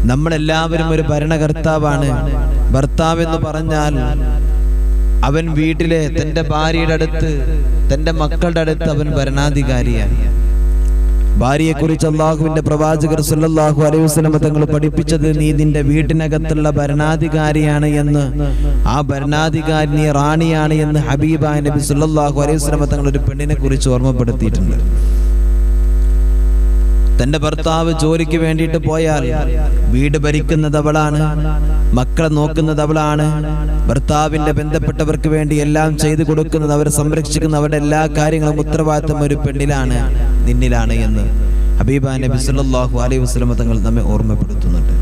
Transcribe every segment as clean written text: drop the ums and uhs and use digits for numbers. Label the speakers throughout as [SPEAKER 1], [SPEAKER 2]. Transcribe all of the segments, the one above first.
[SPEAKER 1] നമ്മളെല്ലാവരും ഒരു ഭരണകർത്താവാണ്. ഭർത്താവ് എന്ന് പറഞ്ഞാൽ അവൻ വീട്ടിലെ തൻ്റെ ഭാര്യയുടെ അടുത്ത്, തൻ്റെ മക്കളുടെ അടുത്ത് അവൻ ഭരണാധികാരിയാണ്. ഭാര്യയെക്കുറിച്ച് അള്ളാഹുവിന്റെ പ്രവാചകർ സല്ലല്ലാഹു അലൈഹി വസല്ലം തങ്ങൾ പഠിപ്പിച്ചത്, നീ നിന്റെ വീട്ടിനകത്തുള്ള ഭരണാധികാരിയാണ് എന്ന്, ആ ഭരണാധികാരി നീ റാണിയാണ് എന്ന് ഹബീബായ നബി സല്ലല്ലാഹു അലൈഹി വസല്ലം തങ്ങൾ ഒരു പെണ്ണിനെ കുറിച്ച് ഓർമ്മപ്പെടുത്തിയിട്ടുണ്ട്. തന്റെ ഭർത്താവ് ജോലിക്ക് വേണ്ടിയിട്ട് പോയാൽ വീട് ഭരിക്കുന്നത് അവളാണ്, മക്കളെ നോക്കുന്നത് അവളാണ്, ഭർത്താവിന്റെ ബന്ധപ്പെട്ടവർക്ക് വേണ്ടി എല്ലാം ചെയ്തു കൊടുക്കുന്നത്, അവരെ സംരക്ഷിക്കുന്ന അവരുടെ എല്ലാ കാര്യങ്ങളും ഉത്തരവാദിത്തം ഒരു പെണ്ണിലാണ്, നിന്നിലാണ് എന്ന് ഹബീബാ നബി സല്ലല്ലാഹു അലൈഹി വസല്ലം തങ്ങൾ നമ്മെ ഓർമ്മപ്പെടുത്തുന്നുണ്ട്.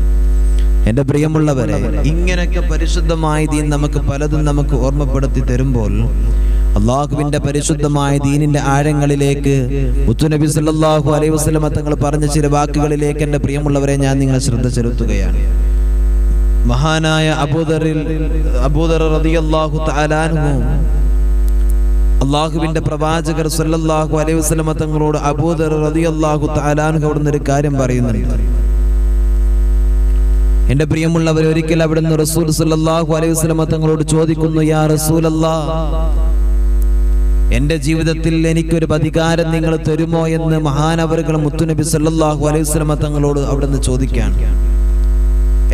[SPEAKER 1] എൻ്റെ പ്രിയമുള്ളവരെ, ഇങ്ങനെയൊക്കെ പരിശുദ്ധമായ ദീൻ നമുക്ക് പലതും നമുക്ക് ഓർമ്മപ്പെടുത്തി തരുമ്പോൾ അള്ളാഹുവിന്റെ പരിശുദ്ധമായ ദീനിന്റെ ആഴങ്ങളിലേക്ക് മുത്തുനബി സല്ലല്ലാഹു അലൈഹി വസല്ലം തങ്ങൾ പറഞ്ഞ ചില വാക്കുകളിലേക്ക് എൻ്റെ പ്രിയമുള്ളവരെ ഞാൻ നിങ്ങളെ ശ്രദ്ധ ചെലുത്തുകയാണ്. മഹാനായ അബൂദർ റളിയല്ലാഹു തആല അൻഹു അള്ളാഹുവിന്റെ പ്രവാചകർ സല്ലല്ലാഹു അലൈഹി വസല്ലം തങ്ങളോട് അബൂദർ റളിയല്ലാഹു തആല അൻഹു അവിടുന്ന് ഒരു കാര്യം പറയുന്നുണ്ട്. എൻ്റെ പ്രിയമുള്ളവർ, ഒരിക്കൽ അവിടുന്ന് റസൂൽ സല്ലല്ലാഹു അലൈഹി വസല്ലം തങ്ങളോട് ചോദിക്കുന്നു, യാ റസൂലല്ലാഹ്, എൻ്റെ ജീവിതത്തിൽ എനിക്കൊരു അധികാരം നിങ്ങൾ തരുമോ എന്ന് മഹാനവറുകൾ മുത്തുനബി സല്ലല്ലാഹു അലൈഹി വസല്ലം തങ്ങളോട് അവിടുന്ന് ചോദിക്കുകയാണ്.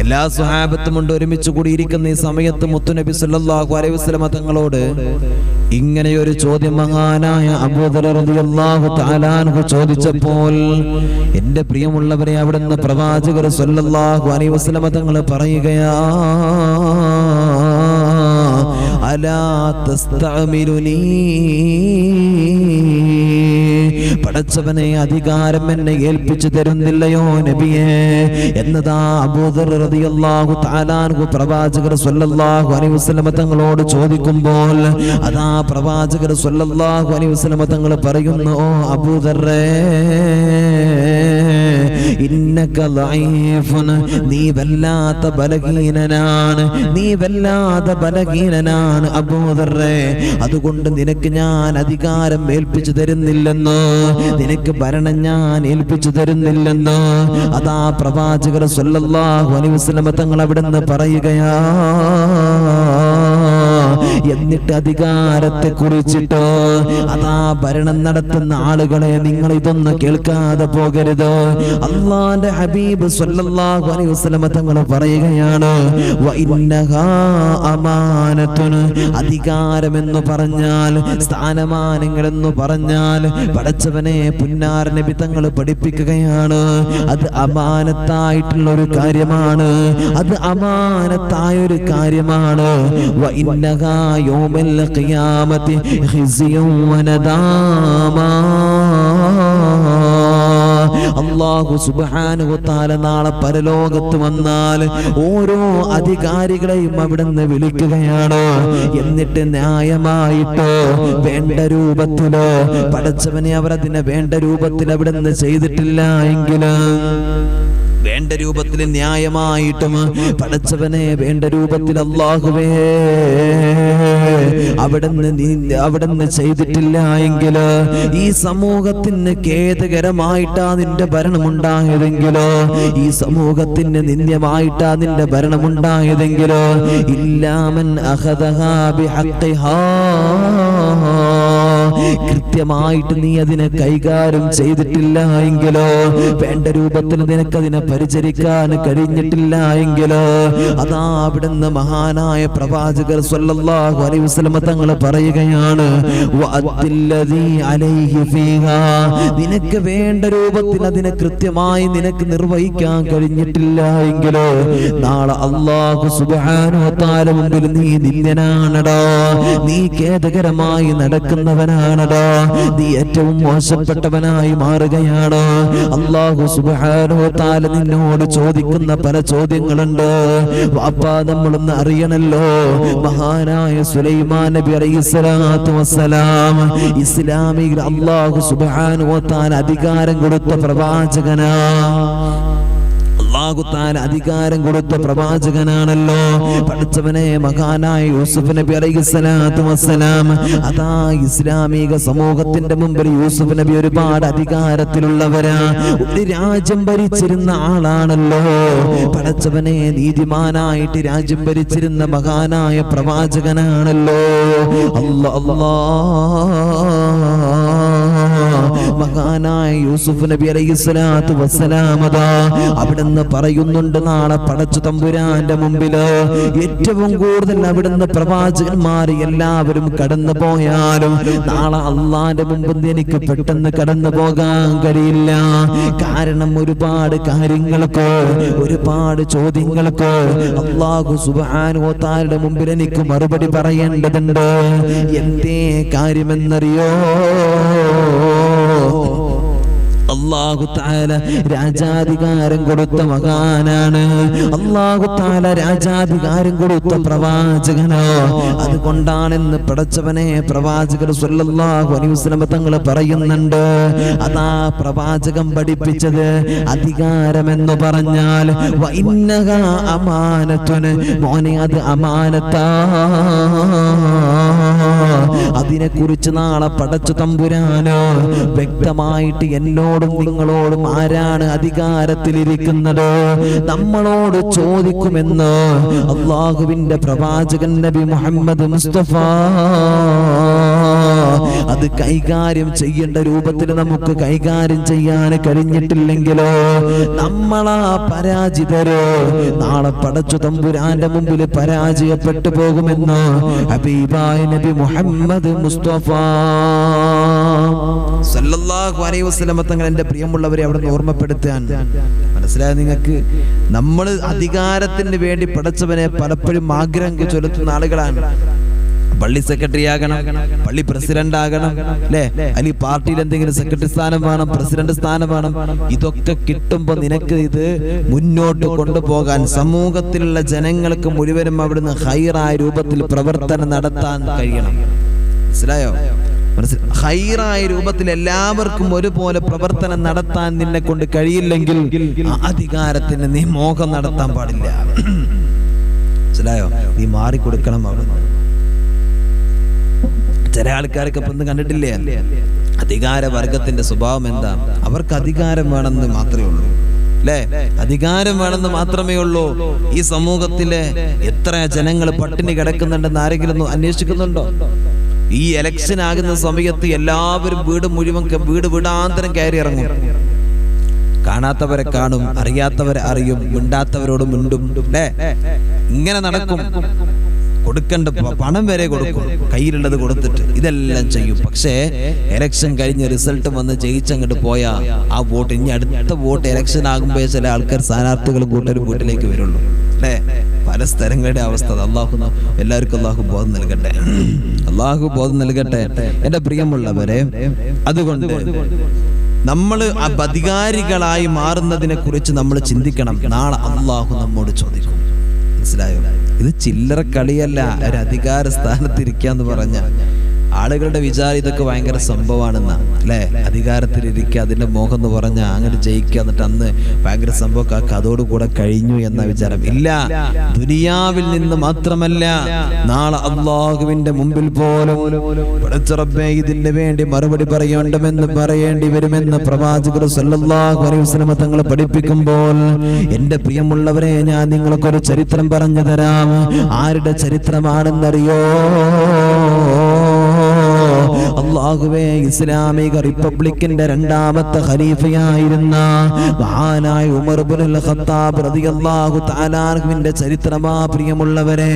[SPEAKER 1] എല്ലാ സ്വഹാബത്തും കൊണ്ട് ഒരുമിച്ച് കൂടിയിരിക്കുന്ന ഈ സമയത്ത് മുത്തുനബി സല്ലല്ലാഹു അലൈഹി വസല്ലം തങ്ങളോട് ഇങ്ങനെയൊരു ചോദ്യം മഹാനായ അബൂദർ റളിയല്ലാഹു തആല അൻഹു ചോദിച്ചപ്പോൾ, എൻ്റെ പ്രിയമുള്ളവരെ, അവിടുന്ന് പ്രവാചകർ സല്ലല്ലാഹു അലൈഹി വസല്ലം തങ്ങൾ പറയുകയാ, അലാ തസ്തഅമിലുനീ, പടച്ചവനെ അധികാരം എന്നെ ഏൽപ്പിച്ചു തരുന്നില്ലയോ നബിയേ എന്നതാ അബൂദർ റളിയല്ലാഹു തആല അൻഹു പ്രവാചകർ സല്ലല്ലാഹു അലൈഹി വസല്ലം തങ്ങളോട് ചോദിക്കുമ്പോൾ, അതാ പ്രവാചകർ സല്ലല്ലാഹു അലൈഹി വസല്ലം തങ്ങൾ പറയുന്നു, ഓ അബൂദറേ, ഇന്നക ലഈഫുൻ, നീ വല്ലാത്ത ബലഹീനനാണ്, നീ വല്ലാത്ത ബലഹീനനാണ് അബൂദറേ. അതുകൊണ്ട് നിനക്ക് ഞാൻ അധികാരം ഏൽപ്പിച്ചു തരുന്നില്ലെന്ന്, നിനക്ക് ഭരണം ഞാൻ ഏൽപ്പിച്ചു തരുന്നില്ലെന്ന് അതാ പ്രവാചകർ സല്ലല്ലാഹു അലൈഹി വസല്ലം തങ്ങൾ അവിടുന്ന് പറയുകയാ. എന്നിട്ട് അധികാരത്തെ കുറിച്ചിട്ടോ അതാ ഭരണം നടത്തുന്ന ആളുകളെ നിങ്ങൾ ഇതൊന്നും കേൾക്കാതെ പോകരുത്. അല്ലാഹുവിന്റെ ഹബീബ് സല്ലല്ലാഹു അലൈഹി വസല്ലം തങ്ങൾ പറയുകയാണ്, വഇന്നഹാ അമാനത്തുൻ, അധികാരം എന്ന് പറഞ്ഞാൽ, സ്ഥാനമാനങ്ങൾ എന്ന് പറഞ്ഞാൽ, പടച്ചവനെ പുന്നാർ നബി തങ്ങൾ പഠിപ്പിക്കുകയാണ്, അത് അമാനത്തായിട്ടുള്ള ഒരു കാര്യമാണ്, അത് അമാനത്തായ ഒരു കാര്യമാണ്. വഇന്നഹാ യൗമൽ ഖിയാമത്തി ഖിസ്യു വനദാമാ, അല്ലാഹു സുബ്ഹാനഹു വ തആല നാളെ പരലോകത്ത് വന്നാൽ ഓരോ അധികാരികളെയും അവിടുന്ന് വിളിക്കുകയാണ്. എന്നിട്ട് ന്യായമായിട്ട് വേണ്ട രൂപത്തില് പടച്ചവനെ അവർ അതിനെ വേണ്ട രൂപത്തിൽ അവിടുന്ന് ചെയ്തിട്ടില്ല എങ്കിൽ, വേണ്ട രൂപത്തിൽ ന്യായമായിട്ടും പടച്ചവനെ വേണ്ട രൂപത്തിൽ അല്ലാഹുവേ അവിടുന്ന് ചെയ്തിട്ടില്ല എങ്കിൽ, ഈ സമൂഹത്തിന് ഖേദകരമായിട്ടാ നിന്റെ ഭരണമുണ്ടായതെങ്കിലോ, ഈ സമൂഹത്തിന് നിന്ദ്യമായിട്ടാ നിന്റെ ഭരണമുണ്ടായതെങ്കിലോ, ഇല്ലാമൻ അഖദഹാ ബിഹഖിഹാ, കൃത്യമായിട്ട് നീ അതിനെ കൈകാര്യം ചെയ്തിട്ടില്ല എങ്കിലോ, വേണ്ട രൂപത്തിൽ നിനക്കതിനെ പരിചരിക്കാൻ കഴിഞ്ഞിട്ടില്ല എങ്കിലോ, അതാ അവിടുന്ന് മഹാനായ പ്രവാചകർ സല്ലല്ലാഹു അലൈഹി വസല്ലം തങ്ങൾ പറയുകയാണ്, വഅദ്ദില്ലദീ അലൈഹി ഫീഹാ, നിനക്ക് വേണ്ട രൂപത്തിൽ അതിനെ കൃത്യമായി നിനക്ക് നിർവഹിക്കാൻ കഴിഞ്ഞിട്ടില്ല എങ്കിലോ, നാളെ അല്ലാഹു സുബ്ഹാനഹു വ തആല മുമ്പിൽ നീ നിന്ദ്യനാണടാ, നീ ഖേദകരമായി നടക്കുന്നവനാണടാ, നീ ഏറ്റവും മോശപ്പെട്ടവനായി മാറുകയാണ്. അല്ലാഹു സുബ്ഹാനഹു വ തആല നിന്നോട് ചോദിക്കുന്ന പല ചോദ്യങ്ങളുണ്ട്. വാപ്പാ, നമ്മളൊന്ന് അറിയണല്ലോ, മഹാനായ സുലൈമാൻ നബി അലൈഹിസ്സലാത്തു വസ്സലാം ഇസ്ലാമിൽ അല്ലാഹു സുബ്ഹാനഹു വ തആല അധികാരം കൊടുത്ത പ്രവാചകനാ. അല്ലാഹു തആല അധികാരം കൊടുത്ത പ്രവാചകനാണല്ലോ. പഠിച്ചവനെ മഹാനായ യൂസുഫ് നബി അലൈഹിസ്സലാത്തു വസ്സലാം അതാ ഇസ്ലാമിക സമൂഹത്തിന്റെ മുമ്പിൽ യൂസുഫ് നബി ഒരുപാട് അധികാരത്തിലുള്ളവരാ. ഒരു രാജ്യം ഭരിച്ചിരുന്ന ആളാണല്ലോ. പഠിച്ചവനെ നീതിമാനായിട്ട് രാജ്യം ഭരിച്ചിരുന്ന മഹാനായ പ്രവാചകനാണല്ലോ. മഹാനായ യൂസുഫ് നബി അലൈഹിസ്സലാത്തു വസ്സലാം അവിടുന്ന് പറയുന്നുണ്ട്, നാളെ പടച്ച തമ്പുരാന്റെ മുമ്പില് ഏറ്റവും കൂടുതൽ അവിടുന്ന് പ്രവാചകന്മാർ എല്ലാവരും കടന്നു പോയാലും നാളെ അള്ളാന്റെ മുമ്പിൽ എനിക്ക് പെട്ടെന്ന് കടന്നു പോകാൻ കഴിയില്ല. കാരണം ഒരുപാട് കാര്യങ്ങൾക്ക്, ഒരുപാട് ചോദ്യങ്ങൾക്ക് അല്ലാഹു സുബ്ഹാനഹു വ തആലയുടെ മുമ്പിൽ എനിക്ക് മറുപടി പറയേണ്ടതുണ്ട്. എന്തേ കാര്യമെന്നറിയോ? അല്ലാഹു തആല രാജാധികാരം കൊടുത്ത മഹാനാണ്. അല്ലാഹു തആല രാജാധികാരം കൊടുത്ത പ്രവാചകനോ. അതുകൊണ്ടാണെന്ന് പടച്ചവനെ പ്രവാചകർ സ്വല്ലല്ലാഹു അലൈഹി വസല്ലം തങ്ങൾ പറയുന്നുണ്ട്, അതാ പ്രവാചകൻ പഠിപ്പിച്ചത് അധികാരമെന്ന് പറഞ്ഞാൽ വഇന്നഹാ അമാനത്തുൻ, മോനെ അത് അമാനത്താ. അതിനെക്കുറിച്ച് നാളെ പടച്ച തമ്പുരാനോ വ്യക്തമായിട്ട് എന്നോടും നിങ്ങളോടും ആരാണ് അധികാരത്തിലിരിക്കുന്നത് നമ്മളോട് ചോദിക്കുമെന്ന് അല്ലാഹുവിന്റെ പ്രവാചകൻ നബി മുഹമ്മദ് മുസ്തഫ. അത് കൈകാര്യം ചെയ്യേണ്ട രൂപത്തിൽ നമുക്ക് കൈകാര്യം ചെയ്യാൻ കഴിഞ്ഞിട്ടില്ലെങ്കിലോ നമ്മളാ പരാജിതരോ നാളെ പടച്ചു തമ്പുരാന്റെ മുമ്പിൽ പരാജയപ്പെട്ടു പോകുമെന്ന് ഹബീബായ നബി മുഹമ്മദ് മുസ്തഫ സല്ലല്ലാഹു അലൈഹി വസല്ലം തങ്ങൾ എന്റെ പ്രിയമുള്ളവരെ അവിടെ ഓർമ്മപ്പെടുത്താൻ. മനസ്സിലായ നിങ്ങൾക്ക്? നമ്മൾ അധികാരത്തിന് വേണ്ടി പടച്ചവനെ പലപ്പോഴും ആഗ്രഹം ചൊലുത്തുന്ന ആളുകളാണ്. പള്ളി സെക്രട്ടറി ആകണം, പള്ളി പ്രസിഡന്റ് ആകണം, അല്ലേ? അല്ലെങ്കിൽ പാർട്ടിയിൽ എന്തെങ്കിലും സെക്രട്ടറി സ്ഥാനം വേണം, പ്രസിഡന്റ് സ്ഥാനം വേണം. ഇതൊക്കെ കിട്ടുമ്പോ നിനക്ക് ഇത് മുന്നോട്ട് കൊണ്ടുപോകാൻ സമൂഹത്തിലുള്ള ജനങ്ങൾക്ക് മുഴുവനും അവിടുന്ന് ഹൈറായ രൂപത്തിൽ പ്രവർത്തനം നടത്താൻ കഴിയണം. മനസ്സിലായോ? ഹൈറായ രൂപത്തിൽ എല്ലാവർക്കും ഒരുപോലെ പ്രവർത്തനം നടത്താൻ നിന്നെ കൊണ്ട് കഴിയില്ലെങ്കിൽ അധികാരത്തിന് നീ മോഹം നടത്താൻ പാടില്ല. മനസ്സിലായോ? നീ മാറിക്കൊടുക്കണം. അവിടുന്ന് ചില ആൾക്കാർക്ക് ഇപ്പം കണ്ടിട്ടില്ലേ, അധികാരവർഗത്തിന്റെ സ്വഭാവം എന്താ? അവർക്ക് അധികാരം വേണമെന്ന് മാത്രമേ ഉള്ളൂ, അല്ലേ? അധികാരം വേണമെന്ന് മാത്രമേ ഉള്ളൂ. ഈ സമൂഹത്തിലെ എത്ര ജനങ്ങൾ പട്ടിണി കിടക്കുന്നുണ്ടെന്ന് ആരെങ്കിലും അന്വേഷിക്കുന്നുണ്ടോ? ഈ ഇലക്ഷൻ ആകുന്ന സമയത്ത് എല്ലാവരും വീട് മുഴുവൻ വീട് വീടാന്തരം കയറി ഇറങ്ങും. കാണാത്തവരെ കാണും, അറിയാത്തവരെ അറിയും, മിണ്ടാത്തവരോട് മിണ്ടും, അല്ലേ? ഇങ്ങനെ നടക്കും. കൊടുക്കേണ്ട പണം വരെ കൊടുക്കും, കയ്യിലുള്ളത് കൊടുത്തിട്ട് ഇതെല്ലാം ചെയ്യും. പക്ഷേ ഇലക്ഷൻ കഴിഞ്ഞ് റിസൾട്ട് വന്ന് ജയിച്ചങ്ങോട്ട് പോയാ ആ വോട്ട് ഇനി അടുത്ത വോട്ട് ഇലക്ഷൻ ആകുമ്പോൾ ചില ആൾക്കാർ സ്ഥാനാർത്ഥികളും കൂട്ടരും വീട്ടിലേക്ക് വരുള്ളൂ, അല്ലേ? പല സ്ഥലങ്ങളുടെ അവസ്ഥ. അള്ളാഹു എല്ലാവർക്കും അള്ളാഹു ബോധം നൽകട്ടെ, അള്ളാഹു ബോധം നൽകട്ടെ എന്റെ പ്രിയമുള്ളവരെ. അതുകൊണ്ട് നമ്മൾ അധികാരികളായി മാറുന്നതിനെ കുറിച്ച് നമ്മൾ ചിന്തിക്കണം. നാളെ അള്ളാഹു നമ്മോട് ചോദിക്കും. മനസ്സിലായോ? ഇത് ചില്ലറ കളിയല്ല. ഒരു അധികാര സ്ഥാനത്തിരിക്കാന്ന് പറഞ്ഞ ആളുകളുടെ വിചാരം ഇതൊക്കെ ഭയങ്കര സംഭവമാണെന്നാ, അല്ലെ? അധികാരത്തിലിരിക്കുക, അതിന്റെ മോഹം എന്ന് പറഞ്ഞ അങ്ങനെ ജയിക്കുക, എന്നിട്ട് അന്ന് ഭയങ്കര സംഭവം അതോടുകൂടെ കഴിഞ്ഞു എന്ന വിചാരം ഇല്ല. ദുനിയാവിൽ നിന്ന് മാത്രമല്ല, നാളെ അല്ലാഹുവിന്റെ മുമ്പിൽ പോലും പടച്ച റബ്ബേ ഇതിന് വേണ്ടി മറുപടി പറയേണ്ടി വരുമെന്ന് പ്രവാചകർ സല്ലല്ലാഹു അലൈഹി വസല്ലം തങ്ങൾ പഠിപ്പിക്കുമ്പോൾ എന്റെ പ്രിയമുള്ളവരെ, ഞാൻ നിങ്ങൾക്കൊരു ചരിത്രം പറഞ്ഞു തരാം. ആരുടെ ചരിത്രമാണെന്നറിയോ? അല്ലാഹുവേ, ഇസ്ലാമിക റിപ്പബ്ലിക്കിന്റെ രണ്ടാമത്തെ ഖലീഫയായിരുന്ന മഹാനായ ഉമർ ഇബ്നുൽ ഖത്താബ് റളിയല്ലാഹു തആല അൻഹുവിന്റെ ചരിത്രമാ പ്രിയമുള്ളവരെ.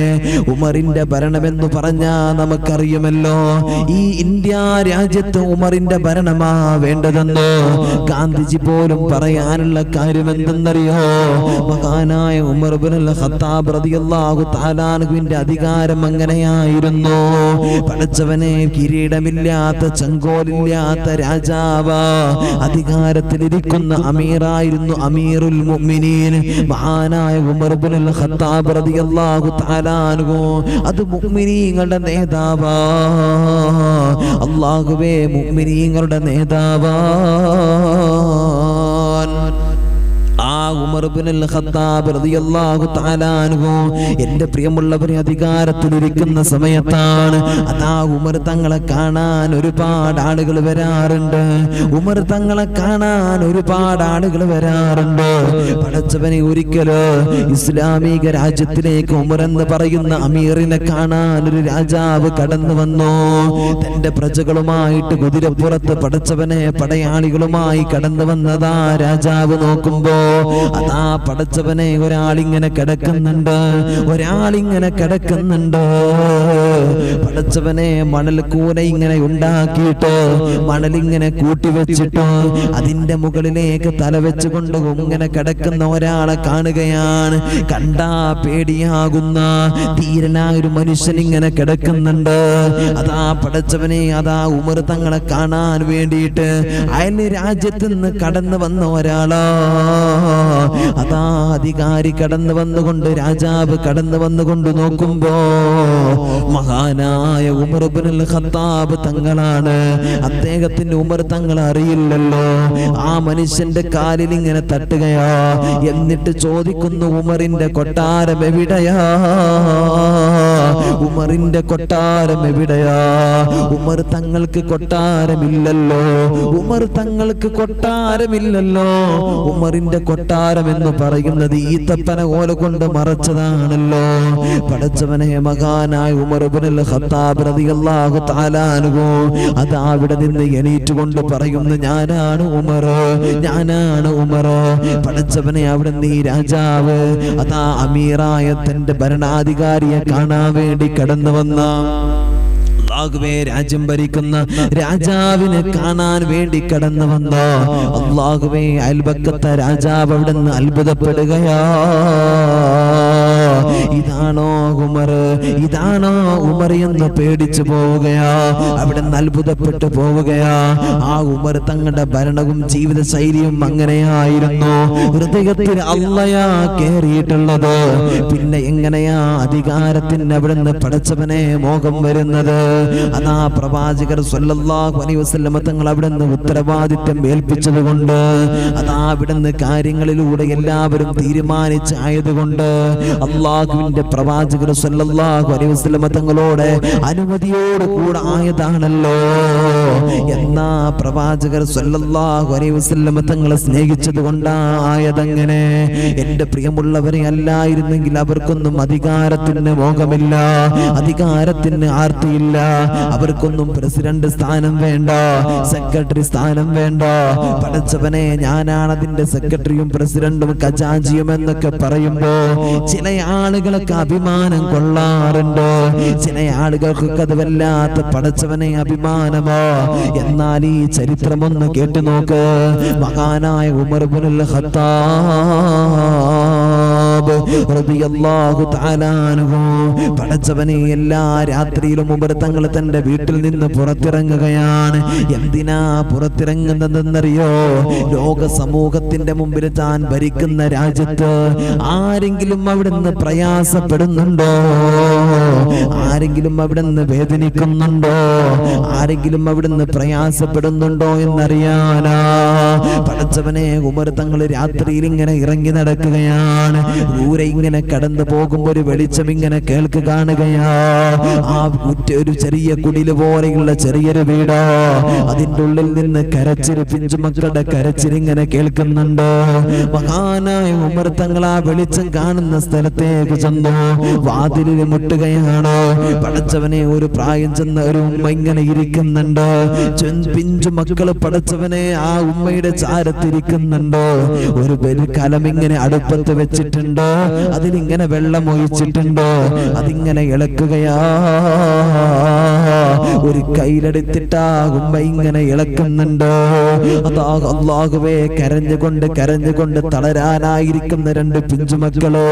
[SPEAKER 1] ഉമറിന്റെ ഭരണമെന്ന് പറഞ്ഞാൽ നമുക്കറിയുമല്ലോ, ഈ ഇന്ത്യ രാജ്യത്ത് ഉമറിന്റെ ഭരണമാ വേണ്ടതെന്ന് ഗാന്ധിജി പോലും പറയാനുള്ള കാര്യം എന്തെന്നറിയോ? മഹാനായ ഉമർ ഇബ്നുൽ ഖത്താബ് റളിയല്ലാഹു തആല അൻഹുവിന്റെ അധികാരം അങ്ങനെയായിരുന്നു. പടച്ചവനെ, കിരീടമില്ലാത്ത ചങ്കോലില്ലാത്ത രാജാവ്, അധികാരത്തിലിരിക്കുന്ന അമീറായിരുന്നു, അമീറുൽ മുഅ്മിനീൻ മഹാനായ ഉമർ ഇബ്നുൽ ഖത്താബ് റളിയല്ലാഹു തആല അൻഹു. അത് മുഅ്മിനീങ്ങളുടെ നേതാവാ. അല്ലാഹുവേ, മുഅ്മിനീങ്ങളുടെ നേതാവാ. ആ ഉമർ ഇബ്നുൽ ഖത്താബ് റളിയല്ലാഹു തആല അൻഹു എൻ്റെ പ്രിയമുള്ളവരെ അധികാരത്തിലിരിക്കുന്ന സമയത്താണ് അതാ ഉമർ തങ്ങളെ കാണാൻ ഒരുപാട് ആളുകൾ വരാറുണ്ട്. ഉമർ തങ്ങളെ കാണാൻ ഒരുപാട് ആളുകൾ വരാറുണ്ട്. പടച്ചവനെ ഒരിക്കല് ഇസ്ലാമിക രാജ്യത്തിലേക്ക് ഉമർ എന്ന് പറയുന്ന അമീറിനെ കാണാൻ ഒരു രാജാവ് കടന്നു വന്നു. തന്റെ പ്രജകളുമായിട്ട് കുതിരപ്പുറത്ത് പടച്ചവനെ പടയാളികളുമായി കടന്നു വന്നതാ രാജാവ് നോക്കുമ്പോ അതാ പടച്ചവനെ ഒരാളിങ്ങനെ കിടക്കുന്നുണ്ട്, ഒരാളിങ്ങനെ കിടക്കുന്നുണ്ട്. പടച്ചവനെ മണൽ കൂന ഇങ്ങനെ ഉണ്ടാക്കിയിട്ട് മണലിങ്ങനെ കൂട്ടിവെച്ചിട്ട് അതിന്റെ മുകളിലേക്ക് തല വെച്ചുകൊണ്ട് ഇങ്ങനെ കിടക്കുന്ന ഒരാളെ കാണുകയാണ്. കണ്ടാ പേടിയാകുന്ന ധീരനായ ഒരു മനുഷ്യൻ ഇങ്ങനെ കിടക്കുന്നുണ്ട്. അതാ പടച്ചവനെ അതാ ഉമർ തങ്ങളെ കാണാൻ വേണ്ടിയിട്ട് അയൽ രാജ്യത്ത് നിന്ന് കടന്നു വന്ന ഒരാളാ. അതാ അധികാരി കടന്നു വന്നുകൊണ്ട് രാജാവ് കടന്നു വന്നുകൊണ്ട് നോക്കുമ്പോ മഹാനായ ഉമർ ഇബ്നുൽ ഖത്താബ് തങ്ങളാണ്. അദ്ദേഹത്തിന് ഉമർ തങ്ങൾ അറിയില്ലല്ലോ. ആ മനുഷ്യന്റെ കാലിൽ ഇങ്ങനെ തട്ടുകയാ. എന്നിട്ട് ചോദിക്കുന്നു, ഉമറിന്റെ കൊട്ടാരം എവിടെയാ? ഉമറിന്റെ കൊട്ടാരം എവിടെയാ? ഉമർ തങ്ങൾക്ക് കൊട്ടാരമില്ലല്ലോ, ഉമർ തങ്ങൾക്ക് കൊട്ടാരമില്ലല്ലോ. ഉമറിന്റെ കൊട്ടാരം എന്ന് പറയുന്നത് ഈത്തപ്പന ഓല കൊണ്ട് മറച്ചതാണല്ലോ. പടച്ചവനെ മഹാനായ ഉമർ ഇബ്നുൽ ഖത്താബ് റളിയല്ലാഹു തആല അൻഹു അതാ അവിടെ നിന്ന് എണീറ്റുകൊണ്ട് പറയുന്നു, ഞാനാണ് ഉമർ, ഞാനാണ് ഉമർ. പടച്ചവനെ അവിടെ നിന്ന് ഈ രാജാവ് അതാ അമീറായ തന്റെ ഭരണാധികാരിയെ കാണാൻ വേണ്ടി കടന്നു വന്ന രാജ്യം ഭരിക്കുന്ന രാജാവിനെ കാണാൻ വേണ്ടി കടന്നു വന്ന അല്ലാഹുവേ അയൽപക്കത്തെ രാജാവ് അവിടെ നിന്ന് അത്ഭുതപ്പെടുകയാ. ഇതാണോ ഉമർ, ഇതാണോ ഉമർ എന്ന് പേടിച്ചു പോവുകയാ. അവിടെ നിന്ന് അത്ഭുതപ്പെട്ടു പോവുകയാ. ആ ഉമർ തങ്ങളുടെ ഭരണവും ജീവിത ശൈലിയും അങ്ങനെയായിരുന്നു. ഹൃദയത്തിൽ അള്ളയാ കേറിയിട്ടുള്ളത്. പിന്നെ എങ്ങനെയാ അധികാരത്തിന് അവിടെ നിന്ന് പടച്ചവനെ മോഹം വരുന്നത്? അതാ പ്രവാചകർ സ്വല്ലല്ലാഹു അലൈഹി വസല്ലം തങ്ങൾ അവിടെ നിന്ന് ഉത്തരവാദിത്വം ഏൽപ്പിച്ചത് കൊണ്ട് അതാ അവിടെ നിന്ന് കാര്യങ്ങളിലൂടെ എല്ലാവരും തീരുമാനിച്ചായതുകൊണ്ട് അള്ളാഹുവിന്റെ പ്രവാചകർ സ്വല്ലല്ലാഹു അലൈഹി വസല്ലം തങ്ങളോട് അനുമതിയോട് കൂടെ ആയതാണല്ലോ. എന്നാ പ്രവാചകർ സ്വല്ലല്ലാഹു അലൈഹി വസല്ലം തങ്ങളെ സ്നേഹിച്ചത് കൊണ്ടായതങ്ങനെ. എന്റെ പ്രിയമുള്ളവരെ, അല്ലായിരുന്നെങ്കിൽ അവർക്കൊന്നും അധികാരത്തിന് മോഹമില്ല, അധികാരത്തിന് ആർത്തിയില്ല. അവർക്കൊന്നും പ്രസിഡന്റ് സ്ഥാനം വേണ്ട, സെക്രട്ടറി സ്ഥാനം വേണ്ട. പടച്ചവനെ, ഞാനാണ് അതിന്റെ സെക്രട്ടറിയും പ്രസിഡന്റും ഖജാഞ്ചിയും എന്നൊക്കെ പറയുമ്പോ ചില ആളുകളൊക്കെ അഭിമാനം കൊള്ളാറുണ്ട്. ചില ആളുകൾക്കൊക്കെ അത് വല്ലാത്ത പടച്ചവനെ അഭിമാനമോ. എന്നാൽ ഈ ചരിത്രമൊന്ന് കേട്ടു നോക്ക്. മഹാനായ ഉമർ ഇബ്നുൽ ഖത്താബ് റളിയല്ലാഹു തആല അൻഹു പടച്ചവനെ എല്ലാ രാത്രിയിലും ഉമർ തങ്ങൾ തന്റെ വീട്ടിൽ നിന്ന് പുറത്തിറങ്ങുകയാണ്. എന്തിനാ പുറത്തിറങ്ങുന്നതെന്നറിയോ? ലോക സമൂഹത്തിന്റെ മുമ്പിൽ താൻ ഭരിക്കുന്ന രാജ്യത്ത് ആരെങ്കിലും അവിടെ നിന്ന് പ്രയാസപ്പെടുന്നുണ്ടോ? ആരെങ്കിലും അവിടെ നിന്ന് വേദനിക്കുന്നുണ്ടോ? ആരെങ്കിലും അവിടെ നിന്ന് പ്രയാസപ്പെടുന്നുണ്ടോ എന്നറിയാനാ പടച്ചവനെ ഉമർ തങ്ങൾ രാത്രിയിൽ ഇങ്ങനെ ഇറങ്ങി നടക്കുകയാണ്. ദൂരെ ഇങ്ങനെ കടന്നു പോകുമ്പോ ഒരു വെളിച്ചം ഇങ്ങനെ കേൾക്ക് കാണുകയാ. ആ ഒരു ചെറിയ കുടില് പോലെയുള്ള ചെറിയൊരു വീടോ, അതിൻ്റെ ഉള്ളിൽ നിന്ന് കരച്ചിൽ, പിഞ്ചുമക്കളുടെ കരച്ചിൽ ഇങ്ങനെ കേൾക്കുന്നുണ്ട്. മഹാനായ ഉമർ തങ്ങൾ ആ വെളിച്ചം കാണുന്ന സ്ഥലത്തേക്ക് ചെന്നു. വാതിലിൽ മുട്ടുകയാണ്. പടച്ചവനെ, ഒരു പ്രായം ചെന്ന ഒരു ഉമ്മ ഇങ്ങനെ ഇരിക്കുന്നുണ്ട്. പിഞ്ചു മക്കള് പടച്ചവനെ ആ ഉമ്മയുടെ ചാരത്തിരിക്കുന്നുണ്ട്. ഒരു കലം ഇങ്ങനെ അടുപ്പത്ത് വെച്ചിട്ടുണ്ട്. അതിലിങ്ങനെ വെള്ളം ഒഴിച്ചിട്ടുണ്ട്. അതിങ്ങനെ ഇളക്കുകയാ. ഒരു കയ്യിലെടുത്തിട്ടാ ഉമ്മ ഇങ്ങനെ ഇളക്കുന്നുണ്ട്. അതാ അല്ലാഹുവേ, കരഞ്ഞുകൊണ്ട് തളരാനായിരിക്കുന്ന രണ്ട് പിഞ്ചുമക്കള്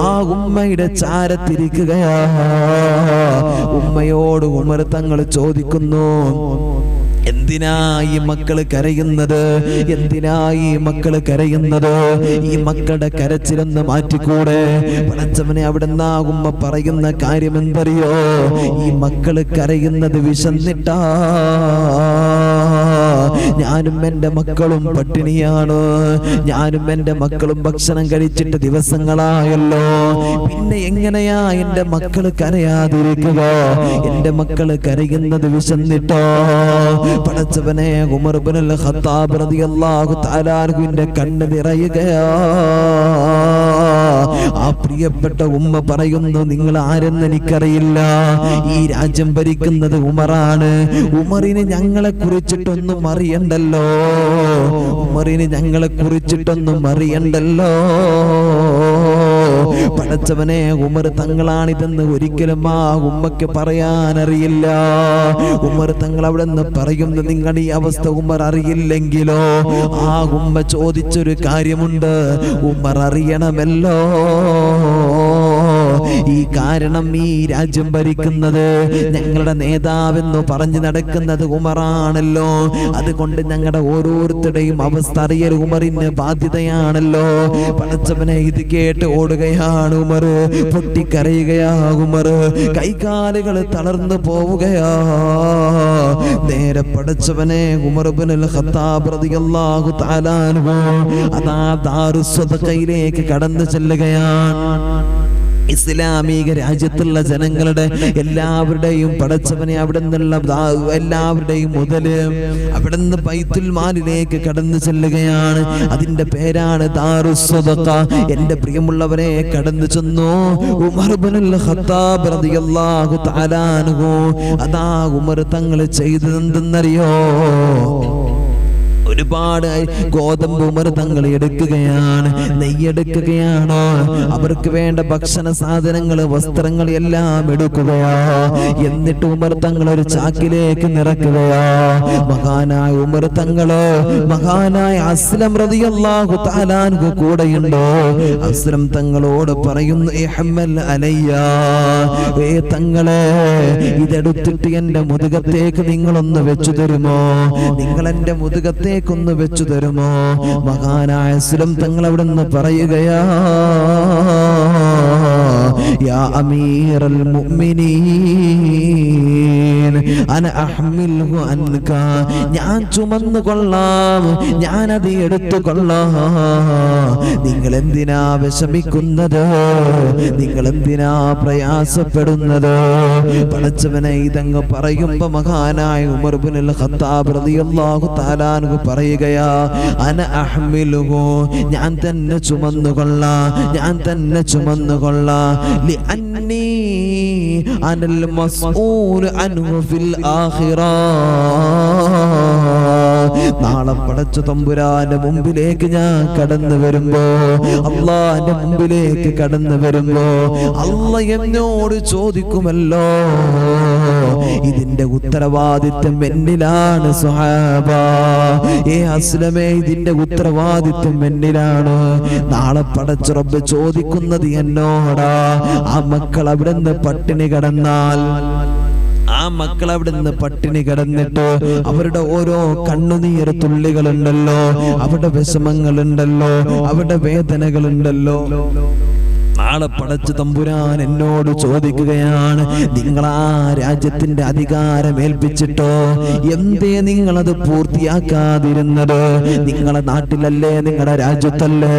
[SPEAKER 1] ആ ഉമ്മയുടെ ചാരത്തിരിക്കുകയാ. ഉമ്മയോട് ഉമർ തങ്ങൾ ചോദിക്കുന്നു, എന്തിനാ ഈ മക്കള് കരയുന്നത്? എന്തിനാ ഈ മക്കള് കരയുന്നത്? ഈ മക്കളുടെ കരച്ചിലൊന്ന് മാറ്റിക്കൂടെ? പടച്ചവനെ, അവിടെ ഉമ്മ പറയുന്ന കാര്യം എന്തറിയോ? ഈ മക്കള് കരയുന്നത് വിശന്നിട്ടാ. ഞാനും എൻ്റെ മക്കളും പട്ടിണിയാണ്, ഞാനും എൻ്റെ മക്കളും ഭക്ഷണം കഴിച്ചിട്ട് ദിവസങ്ങളായല്ലോ. പിന്നെ എങ്ങനെയാ എൻ്റെ മക്കള് കരയാതിരിക്കുക? എൻ്റെ മക്കള് കരയുന്നത് വിശന്നിട്ടോ? പടച്ചവനെ, ഉമർ ഇബ്നുൽ ഖത്താബ് റളിയല്ലാഹു തആല അൻഹുവിന്റെ കണ്ണ് നിറയുകയാ. ആ പ്രിയപ്പെട്ട ഉമ്മ പറയുന്നു, നിങ്ങൾ ആരെന്ന് എനിക്കറിയില്ല, ഈ രാജ്യം ഭരിക്കുന്നത് ഉമറാണ്. ഉമറിന് ഞങ്ങളെ കുറിച്ചിട്ടൊന്നും അറിയണ്ടല്ലോ, ഉമറിന് ഞങ്ങളെ കുറിച്ചിട്ടൊന്നും അറിയണ്ടല്ലോ. പടച്ചവനെ, ഉമർ തങ്ങളാണിതെന്ന് ഒരിക്കലും ആ ഉമ്മയ്ക്ക് പറയാനറിയില്ല. ഉമർ തങ്ങൾ അവിടെ നിന്ന് പറയുന്നു, നിങ്ങളുടെ ഈ അവസ്ഥ ഉമർ അറിയില്ലെങ്കിലോ? ആ ഉമ്മ ചോദിച്ചൊരു കാര്യമുണ്ട്, ഉമർ അറിയണമല്ലോ. ഈ കാരണം ഈ രാജ്യം ഭരിക്കുന്നത് ഞങ്ങളുടെ നേതാവെന്ന് പറഞ്ഞു നടക്കുന്നത് ഉമറാണല്ലോ. അതുകൊണ്ട് ഞങ്ങളുടെ ഓരോരുത്തരുടെയും അവസ്ഥ അറിയൽ ഉമറിന് ബാധ്യതയാണല്ലോ. പടച്ചവനെ, ഇത് കേട്ട് ഓടുകയാണ് ഉമർ, പൊട്ടിക്കരയുകയാ ഉമർ, കൈകാലുകൾ തളർന്നു പോവുകയാ. നേരെ പടച്ചവനെ, ഉമർ ഇബ്നുൽ ഖത്താബ് റളിയല്ലാഹു തആല അൻഹു അതാ ദാറുസ് സ്വദഖയിലേക്ക് കടന്നു ചെല്ലുകയാണ്. ഇസ്ലാമിക രാജ്യത്തുള്ള ജനങ്ങളുടെ എല്ലാവരുടെയും പടച്ചവനെ അവിടെ നിന്നുള്ള എല്ലാവരുടെയും മുതല് അവിടുന്ന് ബൈത്തുൽ മാലിലേക്ക് കടന്നു ചെല്ലുകയാണ്. അതിന്റെ പേരാണ് ദാറുസ് സ്വദഖ. എന്റെ പ്രിയമുള്ളവരെ, കടന്നു ചെന്നു ഉമർ ഇബ്നുൽ ഖത്താബ് റളിയല്ലാഹു തആല അൻഹു. അതാ ഉമർ തങ്ങൾ ചെയ്തതെന്തെന്നറിയോ? ഒരുപാട് ഗോതമ്പ് ഉമർ തങ്ങൾ എടുക്കുകയാണ്, നെയ്യെടുക്കുകയാണ്, അവർക്ക് വേണ്ട ഭക്ഷണ സാധനങ്ങൾ, വസ്ത്രങ്ങൾ എല്ലാം എടുക്കുകയാ. എന്നിട്ട് ഉമർ തങ്ങൾ ഒരു ചാക്കിലേക്ക് നിറക്കുകയാ. മഹാനായ ഉമർ തങ്ങള് മഹാനായ അസ്ലം റളിയല്ലാഹു തആല അൻഹു കൂടെയുണ്ടോ? അസ്ലം തങ്ങളോട് പറയുന്നു, ഇഹ്മൽ അലയ്യ, ഏ തങ്ങളെ, ഇതെടുത്തിട്ട് എന്റെ മുതുകത്തേക്ക് നിങ്ങളൊന്ന് വെച്ചു തരുമോ? നിങ്ങൾ എന്റെ മുതുകത്തേക്ക് ഒന്ന് വെച്ചു തരുമോ? മഹാനായ അസ്ലം തങ്ങൾ അവിടെ നിന്ന് പറയുകയാ, യാ അമീറൽ മുഅ്മിനീൻ അന അഹ്മിൽഹു അൻക, ഞാൻ ചുമന്നു കൊള്ളാം, ഞാനത് എടുത്തു കൊള്ളാം. നിങ്ങൾ എന്തിനാ വിഷമിക്കുന്നത്? നിങ്ങൾ എന്തിനാ പ്രയാസപ്പെടുന്നത്? പടച്ചവനെ, ഇതങ്ങ് പറയുമ്പോ മഹാനായ ഉമർ ഇബ്നുൽ ഖത്താബ് റളിയല്ലാഹു തആല അൻഹു പറയുകയാ, അന അഹ്മിലുഹു, ഞാൻ തന്നെ ചുമന്നുകൊള്ളാം, ഞാൻ തന്നെ ചുമന്നുകൊള്ളാം. ലിഅന്നി അനൽ മസ്ഊൽ അൻഹു ഫിൽ ആഖിറ, നാളെ പടച്ച തമ്പുരാന്റെ മുമ്പിലേക്ക് ഞാൻ കടന്നു വരുമ്പോ, അള്ളാന്റെ മുമ്പിലേക്ക് കടന്നു വരുമ്പോ അള്ള എന്നോട് ചോദിക്കുമല്ലോ, ഇതിന്റെ ഉത്തരവാദിത്വം എന്നിലാണ് സ്വഹാബ. ഏ അസ്ലമേ, ഇതിന്റെ ഉത്തരവാദിത്വം എന്നിലാണ്. നാളെ പടച്ച റബ്ബ് ചോദിക്കുന്നത് എന്നോടാ. ആ മക്കൾ അവിടെ നിന്ന് പട്ടിണി കിടന്നാൽ, ആ മക്കൾ അവിടെ നിന്ന് പട്ടിണി കിടന്നിട്ട് അവരുടെ ഓരോ കണ്ണുനീർ തുള്ളികളുണ്ടല്ലോ, അവരുടെ വിഷമങ്ങളുണ്ടല്ലോ, അവരുടെ വേദനകളുണ്ടല്ലോ, നാളെ പടച്ച തമ്പുരാൻ എന്നോട് ചോദിക്കുകയാണ്, നിങ്ങൾ ആ രാജ്യത്തിന്റെ അധികാരം ഏൽപ്പിച്ചിട്ടോ എന്തേ നിങ്ങളത് പൂർത്തിയാക്കാതിരുന്നത്? നിങ്ങളെ നാട്ടിലല്ലേ, നിങ്ങളുടെ രാജ്യത്തല്ലേ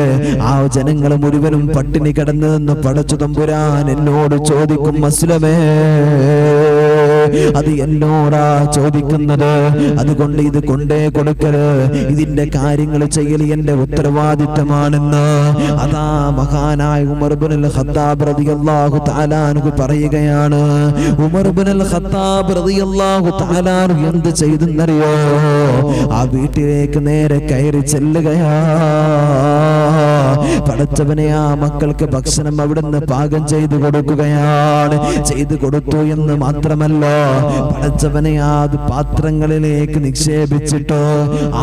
[SPEAKER 1] ആ ജനങ്ങൾ മുഴുവനും പട്ടിണി കിടന്നതെന്ന് പടച്ച തമ്പുരാൻ എന്നോട് ചോദിക്കും. അസ്ലമേ, അത് എന്നോടാ ചോദിക്കുന്നത്. അതുകൊണ്ട് ഇത് കൊണ്ടേ കൊടുക്കല്, ഇതിന്റെ കാര്യങ്ങൾ ചെയ്യൽ എന്റെ ഉത്തരവാദിത്തമാണെന്ന് അതാ മഹാനായ ഉമർ ഇബ്നുൽ ഖത്താബ് റളിയല്ലാഹു തആല അൻഹു പറയുകയാണ്. ഉമർ ഇബ്നുൽ ഖത്താബ് റളിയല്ലാഹു തആല അൻഹു എന്ത് ചെയ്തെന്നറിയോ? ആ വീട്ടിലേക്ക് നേരെ കയറി ചെല്ലുകയാ. പടച്ചവനെ, ആ മക്കൾക്ക് ഭക്ഷണം അവിടുന്ന് പാകം ചെയ്തു കൊടുക്കുകയാണ്. ചെയ്തു കൊടുത്തു എന്ന് മാത്രമല്ല, പടച്ചവനെ ആ പാത്രങ്ങളിലേക്ക് നിക്ഷേപിച്ചിട്ടോ